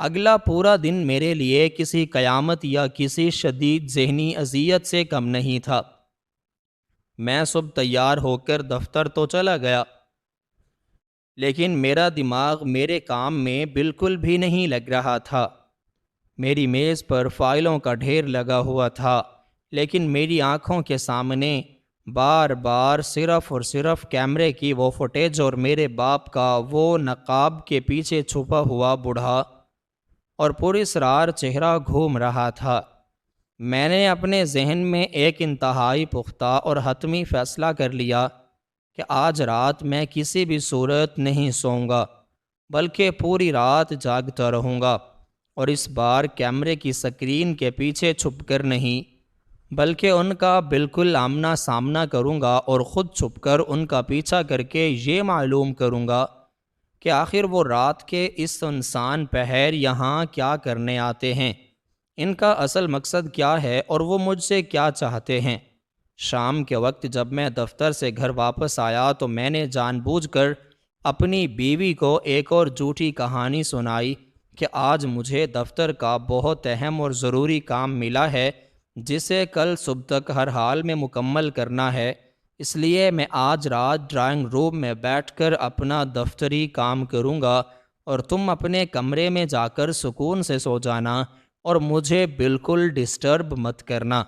اگلا پورا دن میرے لیے کسی قیامت یا کسی شدید ذہنی اذیت سے کم نہیں تھا۔ میں صبح تیار ہو کر دفتر تو چلا گیا، لیکن میرا دماغ میرے کام میں بالکل بھی نہیں لگ رہا تھا۔ میری میز پر فائلوں کا ڈھیر لگا ہوا تھا، لیکن میری آنکھوں کے سامنے بار بار صرف اور صرف کیمرے کی وہ فوٹیج اور میرے باپ کا وہ نقاب کے پیچھے چھپا ہوا بوڑھا اور پراسرار چہرہ گھوم رہا تھا۔ میں نے اپنے ذہن میں ایک انتہائی پختہ اور حتمی فیصلہ کر لیا کہ آج رات میں کسی بھی صورت نہیں سوؤں گا، بلکہ پوری رات جاگتا رہوں گا، اور اس بار کیمرے کی سکرین کے پیچھے چھپ کر نہیں، بلکہ ان کا بالکل آمنا سامنا کروں گا اور خود چھپ کر ان کا پیچھا کر کے یہ معلوم کروں گا کہ آخر وہ رات کے اس سنسان پہر یہاں کیا کرنے آتے ہیں، ان کا اصل مقصد کیا ہے اور وہ مجھ سے کیا چاہتے ہیں۔ شام کے وقت جب میں دفتر سے گھر واپس آیا تو میں نے جان بوجھ کر اپنی بیوی کو ایک اور جھوٹی کہانی سنائی کہ آج مجھے دفتر کا بہت اہم اور ضروری کام ملا ہے جسے کل صبح تک ہر حال میں مکمل کرنا ہے، اس لیے میں آج رات ڈرائنگ روم میں بیٹھ کر اپنا دفتری کام کروں گا اور تم اپنے کمرے میں جا کر سکون سے سو جانا اور مجھے بالکل ڈسٹرب مت کرنا۔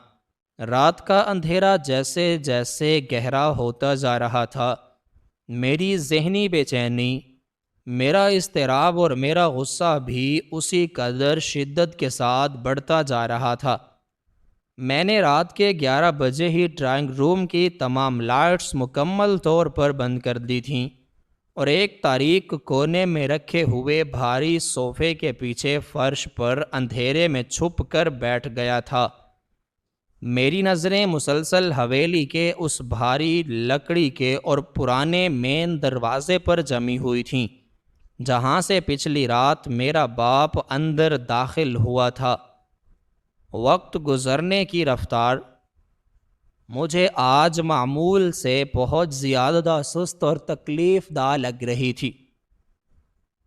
رات کا اندھیرا جیسے جیسے گہرا ہوتا جا رہا تھا، میری ذہنی بے چینی، میرا اضطراب اور میرا غصہ بھی اسی قدر شدت کے ساتھ بڑھتا جا رہا تھا۔ میں نے رات کے 11 بجے ہی ڈرائنگ روم کی تمام لائٹس مکمل طور پر بند کر دی تھیں اور ایک تاریک کونے میں رکھے ہوئے بھاری صوفے کے پیچھے فرش پر اندھیرے میں چھپ کر بیٹھ گیا تھا۔ میری نظریں مسلسل حویلی کے اس بھاری لکڑی کے اور پرانے مین دروازے پر جمی ہوئی تھیں جہاں سے پچھلی رات میرا باپ اندر داخل ہوا تھا۔ وقت گزرنے کی رفتار مجھے آج معمول سے بہت زیادہ سست اور تکلیف دہ لگ رہی تھی۔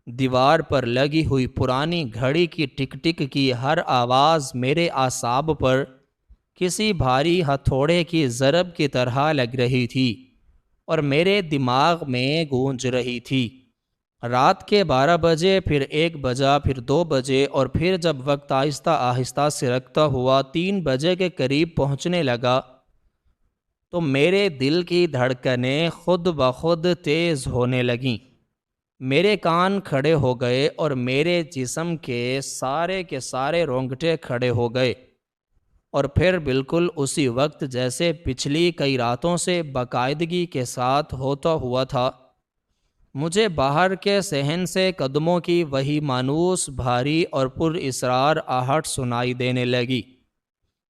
دیوار پر لگی ہوئی پرانی گھڑی کی ٹک ٹک کی ہر آواز میرے اعصاب پر کسی بھاری ہتھوڑے کی ضرب کی طرح لگ رہی تھی اور میرے دماغ میں گونج رہی تھی۔ رات کے 12 بجے، پھر 1 بجا، پھر 2 بجے، اور پھر جب وقت آہستہ آہستہ سرکتا ہوا 3 بجے کے قریب پہنچنے لگا تو میرے دل کی دھڑکنیں خود بخود تیز ہونے لگیں، میرے کان کھڑے ہو گئے اور میرے جسم کے سارے رونگٹے کھڑے ہو گئے، اور پھر بالکل اسی وقت جیسے پچھلی کئی راتوں سے باقاعدگی کے ساتھ ہوتا ہوا تھا، مجھے باہر کے صحن سے قدموں کی وہی مانوس بھاری اور پر اسرار آہٹ سنائی دینے لگی۔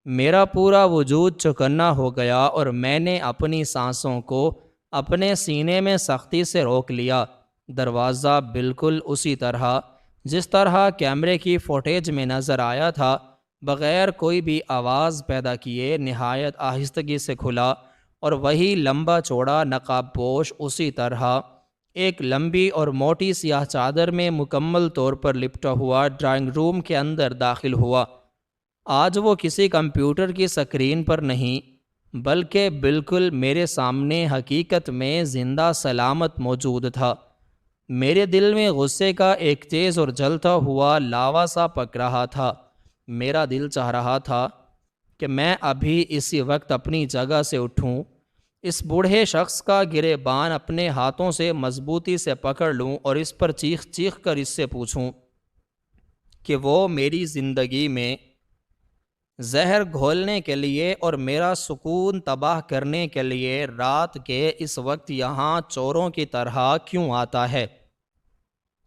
میرا پورا وجود چوکنا ہو گیا اور میں نے اپنی سانسوں کو اپنے سینے میں سختی سے روک لیا۔ دروازہ بالکل اسی طرح جس طرح کیمرے کی فوٹیج میں نظر آیا تھا، بغیر کوئی بھی آواز پیدا کیے نہایت آہستگی سے کھلا، اور وہی لمبا چوڑا نقاب پوش اسی طرح ایک لمبی اور موٹی سیاہ چادر میں مکمل طور پر لپٹا ہوا ڈرائنگ روم کے اندر داخل ہوا۔ آج وہ کسی کمپیوٹر کی سکرین پر نہیں بلکہ بالکل میرے سامنے حقیقت میں زندہ سلامت موجود تھا۔ میرے دل میں غصے کا ایک تیز اور جلتا ہوا لاوا سا پک رہا تھا۔ میرا دل چاہ رہا تھا کہ میں ابھی اسی وقت اپنی جگہ سے اٹھوں، اس بوڑھے شخص کا گریبان اپنے ہاتھوں سے مضبوطی سے پکڑ لوں اور اس پر چیخ چیخ کر اس سے پوچھوں کہ وہ میری زندگی میں زہر گھولنے کے لیے اور میرا سکون تباہ کرنے کے لیے رات کے اس وقت یہاں چوروں کی طرح کیوں آتا ہے۔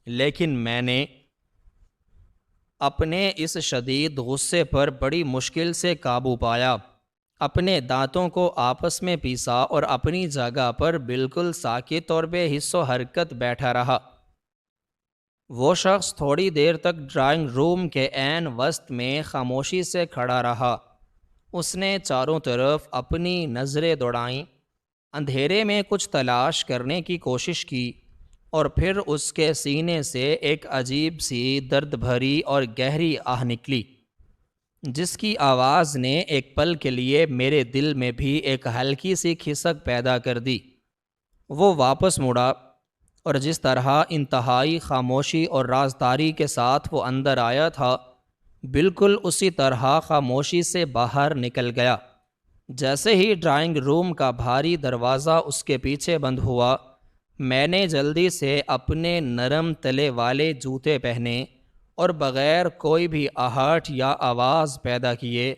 لیکن میں نے اپنے اس شدید غصے پر بڑی مشکل سے قابو پایا، اپنے دانتوں کو آپس میں پیسا اور اپنی جگہ پر بالکل ساکت اور بے حس و حرکت بیٹھا رہا۔ وہ شخص تھوڑی دیر تک ڈرائنگ روم کے عین وسط میں خاموشی سے کھڑا رہا۔ اس نے چاروں طرف اپنی نظریں دوڑائیں، اندھیرے میں کچھ تلاش کرنے کی کوشش کی، اور پھر اس کے سینے سے ایک عجیب سی درد بھری اور گہری آہ نکلی، جس کی آواز نے ایک پل کے لیے میرے دل میں بھی ایک ہلکی سی کھسک پیدا کر دی۔ وہ واپس مڑا اور جس طرح انتہائی خاموشی اور رازداری کے ساتھ وہ اندر آیا تھا، بالکل اسی طرح خاموشی سے باہر نکل گیا۔ جیسے ہی ڈرائنگ روم کا بھاری دروازہ اس کے پیچھے بند ہوا، میں نے جلدی سے اپنے نرم تلے والے جوتے پہنے اور بغیر کوئی بھی آہٹ یا آواز پیدا کیے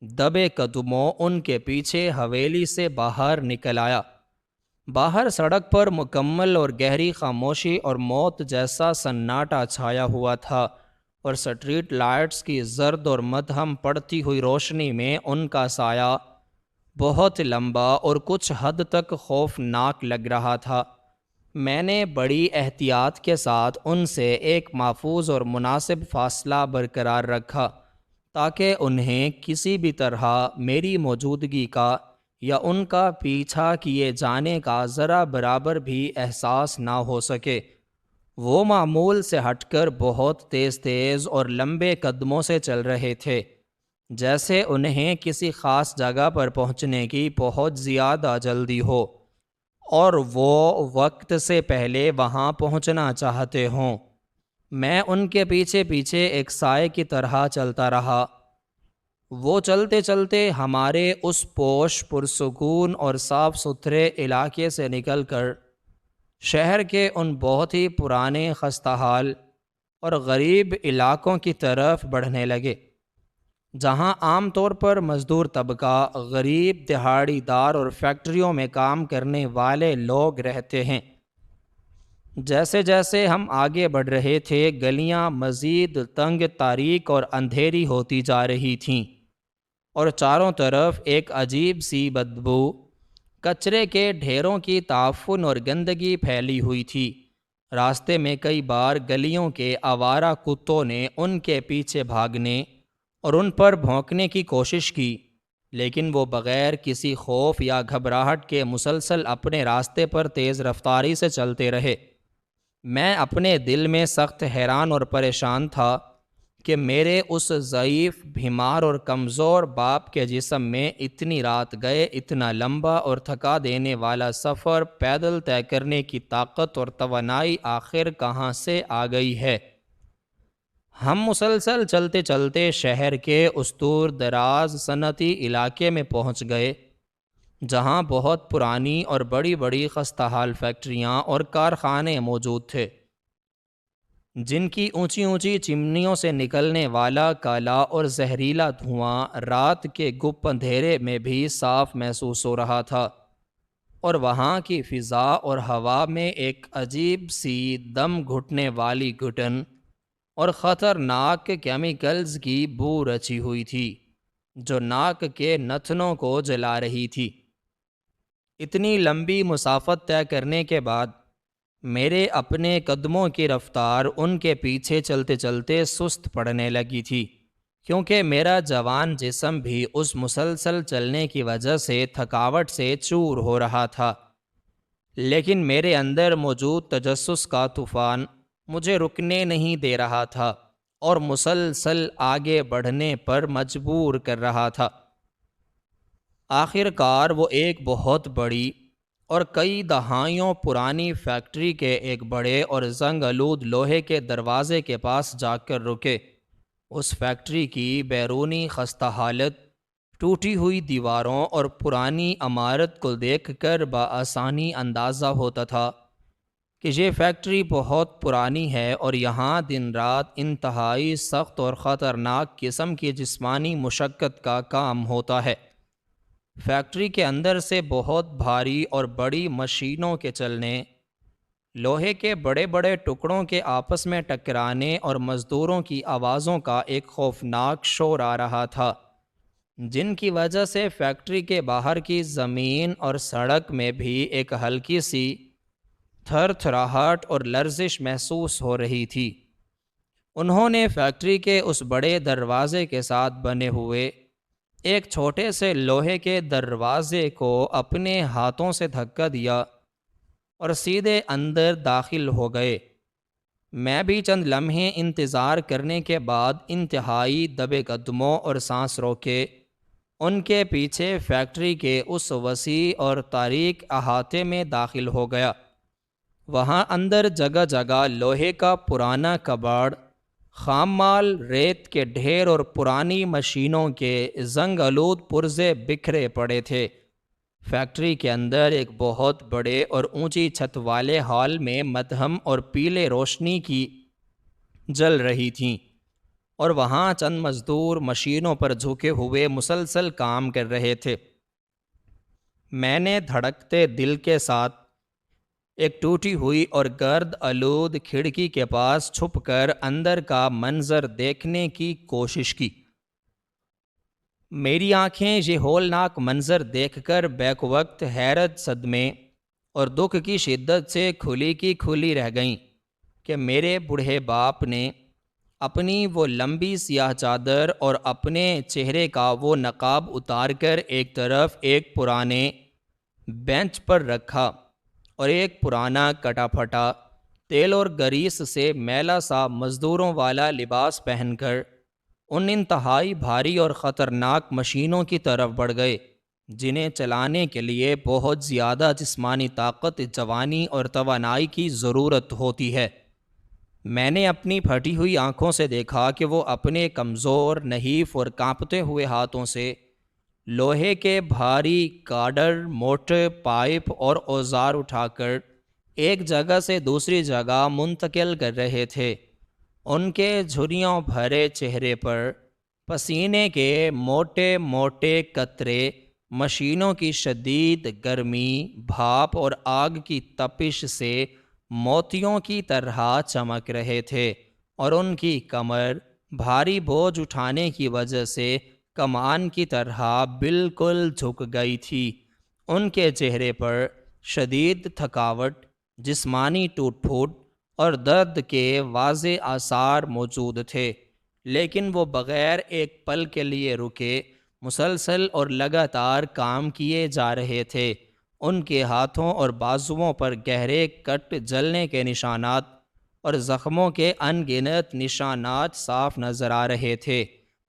دبے قدموں ان کے پیچھے حویلی سے باہر نکل آیا۔ باہر سڑک پر مکمل اور گہری خاموشی اور موت جیسا سناٹا چھایا ہوا تھا، اور سٹریٹ لائٹس کی زرد اور مدھم پڑتی ہوئی روشنی میں ان کا سایہ بہت لمبا اور کچھ حد تک خوفناک لگ رہا تھا۔ میں نے بڑی احتیاط کے ساتھ ان سے ایک محفوظ اور مناسب فاصلہ برقرار رکھا تاکہ انہیں کسی بھی طرح میری موجودگی کا یا ان کا پیچھا کیے جانے کا ذرا برابر بھی احساس نہ ہو سکے۔ وہ معمول سے ہٹ کر بہت تیز تیز اور لمبے قدموں سے چل رہے تھے، جیسے انہیں کسی خاص جگہ پر پہنچنے کی بہت زیادہ جلدی ہو اور وہ وقت سے پہلے وہاں پہنچنا چاہتے ہوں۔ میں ان کے پیچھے پیچھے ایک سائے کی طرح چلتا رہا۔ وہ چلتے چلتے ہمارے اس پوش پرسکون اور صاف ستھرے علاقے سے نکل کر شہر کے ان بہت ہی پرانے خستہ حال اور غریب علاقوں کی طرف بڑھنے لگے، جہاں عام طور پر مزدور طبقہ، غریب دہاڑی دار اور فیکٹریوں میں کام کرنے والے لوگ رہتے ہیں۔ جیسے جیسے ہم آگے بڑھ رہے تھے، گلیاں مزید تنگ، تاریک اور اندھیری ہوتی جا رہی تھیں، اور چاروں طرف ایک عجیب سی بدبو، کچرے کے ڈھیروں کی تعفن اور گندگی پھیلی ہوئی تھی۔ راستے میں کئی بار گلیوں کے آوارہ کتوں نے ان کے پیچھے بھاگنے اور ان پر بھونکنے کی کوشش کی، لیکن وہ بغیر کسی خوف یا گھبراہٹ کے مسلسل اپنے راستے پر تیز رفتاری سے چلتے رہے۔ میں اپنے دل میں سخت حیران اور پریشان تھا کہ میرے اس ضعیف، بیمار اور کمزور باپ کے جسم میں اتنی رات گئے اتنا لمبا اور تھکا دینے والا سفر پیدل طے کرنے کی طاقت اور توانائی آخر کہاں سے آ گئی ہے۔ ہم مسلسل چلتے چلتے شہر کے اس دور دراز صنعتی علاقے میں پہنچ گئے، جہاں بہت پرانی اور بڑی بڑی خستہ حال فیکٹریاں اور کارخانے موجود تھے، جن کی اونچی اونچی چمنیوں سے نکلنے والا کالا اور زہریلا دھواں رات کے گپ اندھیرے میں بھی صاف محسوس ہو رہا تھا، اور وہاں کی فضا اور ہوا میں ایک عجیب سی دم گھٹنے والی گھٹن اور خطرناک کیمیکلز کی بو رچی ہوئی تھی، جو ناک کے نتنوں کو جلا رہی تھی۔ اتنی لمبی مسافت طے کرنے کے بعد میرے اپنے قدموں کی رفتار ان کے پیچھے چلتے چلتے سست پڑنے لگی تھی، کیونکہ میرا جوان جسم بھی اس مسلسل چلنے کی وجہ سے تھکاوٹ سے چور ہو رہا تھا۔ لیکن میرے اندر موجود تجسس کا طوفان مجھے رکنے نہیں دے رہا تھا اور مسلسل آگے بڑھنے پر مجبور کر رہا تھا۔ آخر کار وہ ایک بہت بڑی اور کئی دہائیوں پرانی فیکٹری کے ایک بڑے اور زنگ آلود لوہے کے دروازے کے پاس جا کر رکے۔ اس فیکٹری کی بیرونی خستہ حالت، ٹوٹی ہوئی دیواروں اور پرانی عمارت کو دیکھ کر بآسانی اندازہ ہوتا تھا کہ یہ فیکٹری بہت پرانی ہے اور یہاں دن رات انتہائی سخت اور خطرناک قسم کی جسمانی مشقت کا کام ہوتا ہے۔ فیکٹری کے اندر سے بہت بھاری اور بڑی مشینوں کے چلنے، لوہے کے بڑے بڑے ٹکڑوں کے آپس میں ٹکرانے اور مزدوروں کی آوازوں کا ایک خوفناک شور آ رہا تھا، جن کی وجہ سے فیکٹری کے باہر کی زمین اور سڑک میں بھی ایک ہلکی سی تھر تھراہٹ اور لرزش محسوس ہو رہی تھی۔ انہوں نے فیکٹری کے اس بڑے دروازے کے ساتھ بنے ہوئے ایک چھوٹے سے لوہے کے دروازے کو اپنے ہاتھوں سے دھکا دیا اور سیدھے اندر داخل ہو گئے۔ میں بھی چند لمحے انتظار کرنے کے بعد انتہائی دبے قدموں اور سانس روکے ان کے پیچھے فیکٹری کے اس وسیع اور تاریک احاطے میں داخل ہو گیا۔ وہاں اندر جگہ جگہ لوہے کا پرانا کباڑ، خام مال، ریت کے ڈھیر اور پرانی مشینوں کے زنگ آلود پرزے بکھرے پڑے تھے۔ فیکٹری کے اندر ایک بہت بڑے اور اونچی چھت والے ہال میں مدھم اور پیلے روشنی کی جل رہی تھیں اور وہاں چند مزدور مشینوں پر جھکے ہوئے مسلسل کام کر رہے تھے۔ میں نے دھڑکتے دل کے ساتھ ایک ٹوٹی ہوئی اور گرد آلود کھڑکی کے پاس چھپ کر اندر کا منظر دیکھنے کی کوشش کی۔ میری آنکھیں یہ ہولناک منظر دیکھ کر بیک وقت حیرت، صدمے اور دکھ کی شدت سے کھلی کی کھلی رہ گئیں کہ میرے بوڑھے باپ نے اپنی وہ لمبی سیاہ چادر اور اپنے چہرے کا وہ نقاب اتار کر ایک طرف ایک پرانے بینچ پر رکھا اور ایک پرانا کٹا پھٹا تیل اور گریس سے میلا سا مزدوروں والا لباس پہن کر ان انتہائی بھاری اور خطرناک مشینوں کی طرف بڑھ گئے جنہیں چلانے کے لیے بہت زیادہ جسمانی طاقت، جوانی اور توانائی کی ضرورت ہوتی ہے۔ میں نے اپنی پھٹی ہوئی آنکھوں سے دیکھا کہ وہ اپنے کمزور، نحیف اور کانپتے ہوئے ہاتھوں سے لوہے کے بھاری کاڈر، موٹر پائپ اور اوزار اٹھا کر ایک جگہ سے دوسری جگہ منتقل کر رہے تھے۔ ان کے جھریوں بھرے چہرے پر پسینے کے موٹے موٹے قطرے مشینوں کی شدید گرمی، بھاپ اور آگ کی تپش سے موتیوں کی طرح چمک رہے تھے اور ان کی کمر بھاری بوجھ اٹھانے کی وجہ سے کمان کی طرح بالکل جھک گئی تھی۔ ان کے چہرے پر شدید تھکاوٹ، جسمانی ٹوٹ پھوٹ اور درد کے واضح آثار موجود تھے، لیکن وہ بغیر ایک پل کے لیے رکے مسلسل اور لگاتار کام کیے جا رہے تھے۔ ان کے ہاتھوں اور بازوؤں پر گہرے کٹ، جلنے کے نشانات اور زخموں کے ان گنت نشانات صاف نظر آ رہے تھے،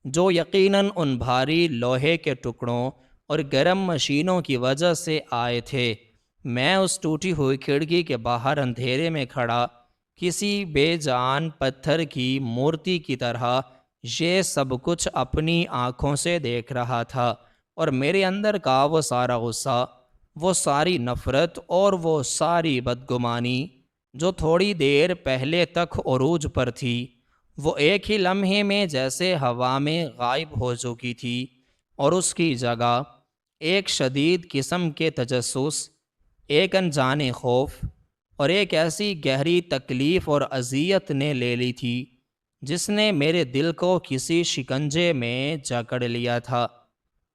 جو یقیناً ان بھاری لوہے کے ٹکڑوں اور گرم مشینوں کی وجہ سے آئے تھے۔ میں اس ٹوٹی ہوئی کھڑکی کے باہر اندھیرے میں کھڑا کسی بے جان پتھر کی مورتی کی طرح یہ سب کچھ اپنی آنکھوں سے دیکھ رہا تھا، اور میرے اندر کا وہ سارا غصہ، وہ ساری نفرت اور وہ ساری بدگمانی جو تھوڑی دیر پہلے تک عروج پر تھی، وہ ایک ہی لمحے میں جیسے ہوا میں غائب ہو چکی تھی، اور اس کی جگہ ایک شدید قسم کے تجسس، ایک انجانے خوف اور ایک ایسی گہری تکلیف اور اذیت نے لے لی تھی جس نے میرے دل کو کسی شکنجے میں جکڑ لیا تھا۔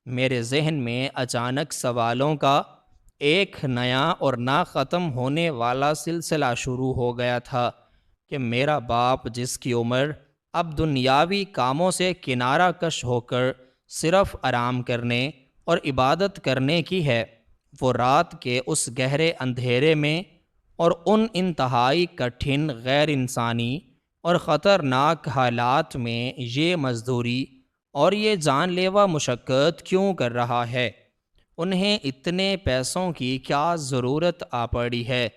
میرے ذہن میں اچانک سوالوں کا ایک نیا اور نہ ختم ہونے والا سلسلہ شروع ہو گیا تھا کہ میرا باپ، جس کی عمر اب دنیاوی کاموں سے کنارہ کش ہو کر صرف آرام کرنے اور عبادت کرنے کی ہے، وہ رات کے اس گہرے اندھیرے میں اور ان انتہائی کٹھن، غیر انسانی اور خطرناک حالات میں یہ مزدوری اور یہ جان لیوا مشقت کیوں کر رہا ہے؟ انہیں اتنے پیسوں کی کیا ضرورت آ پڑی ہے؟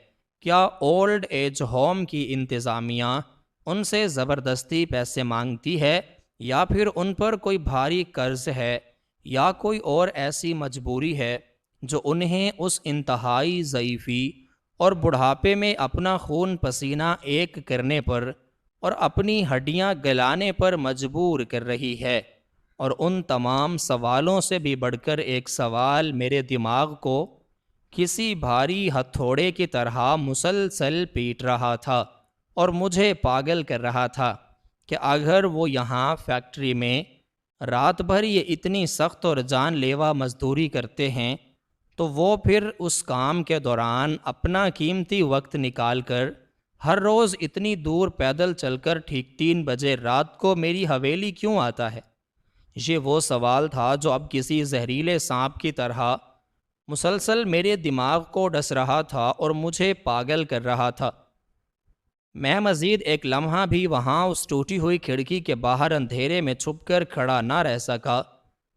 کیا اولڈ ایج ہوم کی انتظامیہ ان سے زبردستی پیسے مانگتی ہے، یا پھر ان پر کوئی بھاری قرض ہے، یا کوئی اور ایسی مجبوری ہے جو انہیں اس انتہائی ضعیفی اور بڑھاپے میں اپنا خون پسینہ ایک کرنے پر اور اپنی ہڈیاں گلانے پر مجبور کر رہی ہے؟ اور ان تمام سوالوں سے بھی بڑھ کر ایک سوال میرے دماغ کو کسی بھاری ہتھوڑے کی طرح مسلسل پیٹ رہا تھا اور مجھے پاگل کر رہا تھا کہ اگر وہ یہاں فیکٹری میں رات بھر یہ اتنی سخت اور جان لیوا مزدوری کرتے ہیں، تو وہ پھر اس کام کے دوران اپنا قیمتی وقت نکال کر ہر روز اتنی دور پیدل چل کر ٹھیک 3 بجے رات کو میری حویلی کیوں آتا ہے؟ یہ وہ سوال تھا جو اب کسی زہریلے سانپ کی طرح مسلسل میرے دماغ کو ڈس رہا تھا اور مجھے پاگل کر رہا تھا۔ میں مزید ایک لمحہ بھی وہاں اس ٹوٹی ہوئی کھڑکی کے باہر اندھیرے میں چھپ کر کھڑا نہ رہ سکا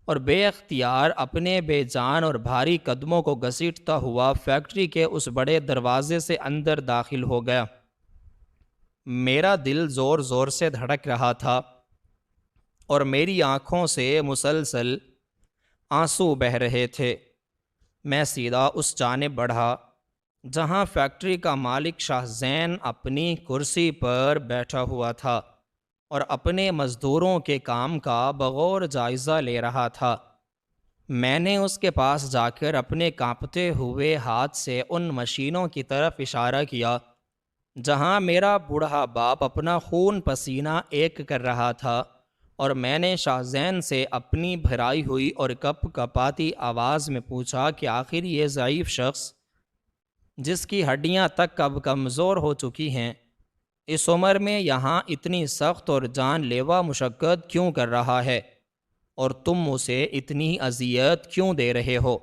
اور بے اختیار اپنے بے جان اور بھاری قدموں کو گھسیٹتا ہوا فیکٹری کے اس بڑے دروازے سے اندر داخل ہو گیا۔ میرا دل زور زور سے دھڑک رہا تھا اور میری آنکھوں سے مسلسل آنسو بہہ رہے تھے۔ میں سیدھا اس جانب بڑھا جہاں فیکٹری کا مالک شاہ زین اپنی کرسی پر بیٹھا ہوا تھا اور اپنے مزدوروں کے کام کا بغور جائزہ لے رہا تھا۔ میں نے اس کے پاس جا کر اپنے کانپتے ہوئے ہاتھ سے ان مشینوں کی طرف اشارہ کیا جہاں میرا بوڑھا باپ اپنا خون پسینہ ایک کر رہا تھا، اور میں نے شاہ زین سے اپنی بھرائی ہوئی اور کپ کپاتی آواز میں پوچھا کہ آخر یہ ضعیف شخص جس کی ہڈیاں تک اب کمزور ہو چکی ہیں، اس عمر میں یہاں اتنی سخت اور جان لیوا مشقت کیوں کر رہا ہے، اور تم اسے اتنی اذیت کیوں دے رہے ہو؟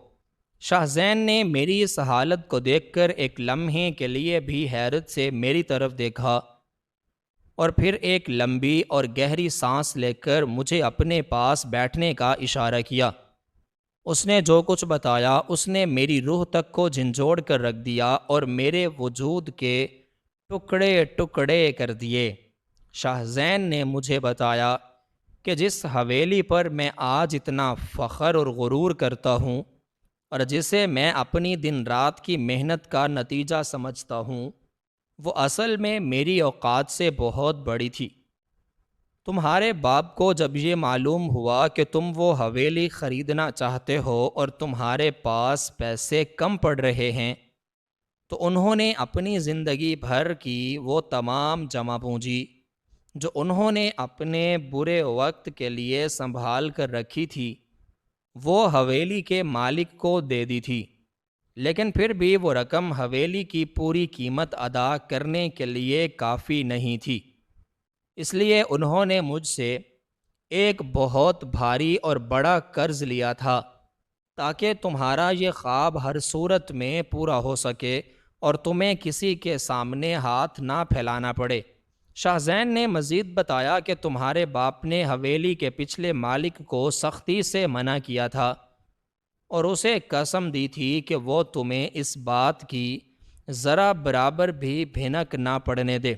شاہ زین نے میری اس حالت کو دیکھ کر ایک لمحے کے لیے بھی حیرت سے میری طرف دیکھا اور پھر ایک لمبی اور گہری سانس لے کر مجھے اپنے پاس بیٹھنے کا اشارہ کیا۔ اس نے جو کچھ بتایا اس نے میری روح تک کو جھنجھوڑ کر رکھ دیا اور میرے وجود کے ٹکڑے ٹکڑے کر دیے۔ شاہ زین نے مجھے بتایا کہ جس حویلی پر میں آج اتنا فخر اور غرور کرتا ہوں اور جسے میں اپنی دن رات کی محنت کا نتیجہ سمجھتا ہوں، وہ اصل میں میری اوقات سے بہت بڑی تھی۔ تمہارے باپ کو جب یہ معلوم ہوا کہ تم وہ حویلی خریدنا چاہتے ہو اور تمہارے پاس پیسے کم پڑ رہے ہیں، تو انہوں نے اپنی زندگی بھر کی وہ تمام جمع پونجی جو انہوں نے اپنے برے وقت کے لیے سنبھال کر رکھی تھی، وہ حویلی کے مالک کو دے دی تھی، لیکن پھر بھی وہ رقم حویلی کی پوری قیمت ادا کرنے کے لیے کافی نہیں تھی۔ اس لیے انہوں نے مجھ سے ایک بہت بھاری اور بڑا قرض لیا تھا تاکہ تمہارا یہ خواب ہر صورت میں پورا ہو سکے اور تمہیں کسی کے سامنے ہاتھ نہ پھیلانا پڑے۔ شاہ زین نے مزید بتایا کہ تمہارے باپ نے حویلی کے پچھلے مالک کو سختی سے منع کیا تھا اور اسے قسم دی تھی کہ وہ تمہیں اس بات کی ذرا برابر بھی بھنک نہ پڑنے دے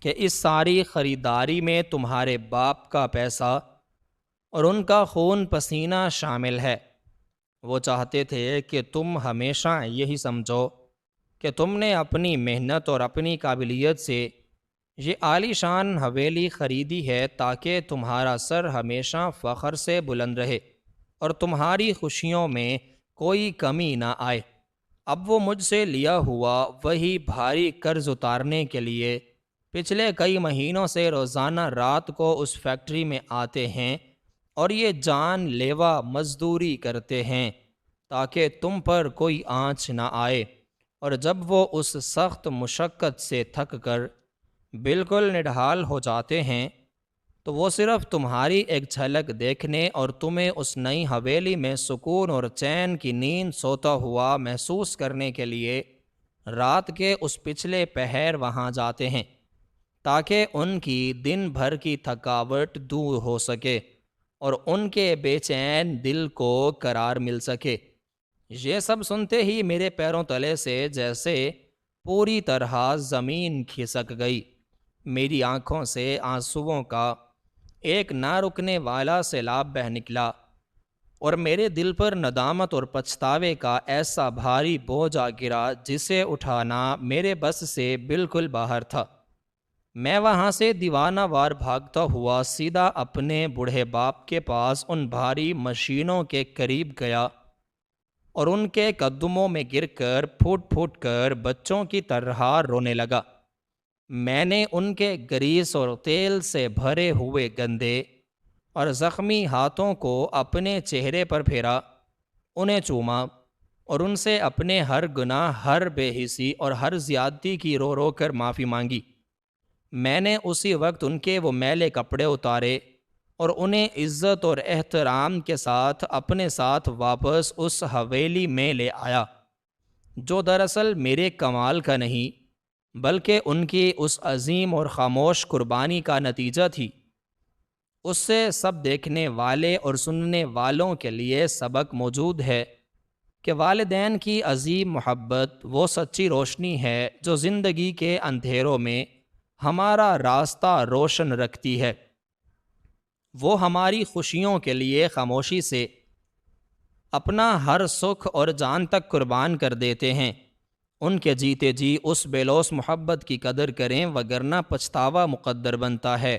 کہ اس ساری خریداری میں تمہارے باپ کا پیسہ اور ان کا خون پسینہ شامل ہے۔ وہ چاہتے تھے کہ تم ہمیشہ یہی سمجھو کہ تم نے اپنی محنت اور اپنی قابلیت سے یہ عالی شان حویلی خریدی ہے تاکہ تمہارا سر ہمیشہ فخر سے بلند رہے اور تمہاری خوشیوں میں کوئی کمی نہ آئے۔ اب وہ مجھ سے لیا ہوا وہی بھاری قرض اتارنے کے لیے پچھلے کئی مہینوں سے روزانہ رات کو اس فیکٹری میں آتے ہیں اور یہ جان لیوا مزدوری کرتے ہیں تاکہ تم پر کوئی آنچ نہ آئے، اور جب وہ اس سخت مشقت سے تھک کر بالکل نڈھال ہو جاتے ہیں تو وہ صرف تمہاری ایک جھلک دیکھنے اور تمہیں اس نئی حویلی میں سکون اور چین کی نیند سوتا ہوا محسوس کرنے کے لیے رات کے اس پچھلے پہر وہاں جاتے ہیں، تاکہ ان کی دن بھر کی تھکاوٹ دور ہو سکے اور ان کے بے چین دل کو قرار مل سکے۔ یہ سب سنتے ہی میرے پیروں تلے سے جیسے پوری طرح زمین کھسک گئی، میری آنکھوں سے آنسوؤں کا ایک نہ رکنے والا سیلاب بہہ نکلا، اور میرے دل پر ندامت اور پچھتاوے کا ایسا بھاری بوجھ آ گرا جسے اٹھانا میرے بس سے بالکل باہر تھا۔ میں وہاں سے دیوانہ وار بھاگتا ہوا سیدھا اپنے بوڑھے باپ کے پاس ان بھاری مشینوں کے قریب گیا اور ان کے قدموں میں گر کر پھوٹ پھوٹ کر بچوں کی طرح رونے لگا۔ میں نے ان کے گریس اور تیل سے بھرے ہوئے گندے اور زخمی ہاتھوں کو اپنے چہرے پر پھیرا، انہیں چوما اور ان سے اپنے ہر گناہ، ہر بے حسی اور ہر زیادتی کی رو رو کر معافی مانگی۔ میں نے اسی وقت ان کے وہ میلے کپڑے اتارے اور انہیں عزت اور احترام کے ساتھ اپنے ساتھ واپس اس حویلی میں لے آیا، جو دراصل میرے کمال کا نہیں بلکہ ان کی اس عظیم اور خاموش قربانی کا نتیجہ تھی۔ اس سے سب دیکھنے والے اور سننے والوں کے لیے سبق موجود ہے کہ والدین کی عظیم محبت وہ سچی روشنی ہے جو زندگی کے اندھیروں میں ہمارا راستہ روشن رکھتی ہے۔ وہ ہماری خوشیوں کے لیے خاموشی سے اپنا ہر سکھ اور جان تک قربان کر دیتے ہیں۔ ان کے جیتے جی اس بے لوث محبت کی قدر کریں، وگرنہ پچھتاوا مقدر بنتا ہے۔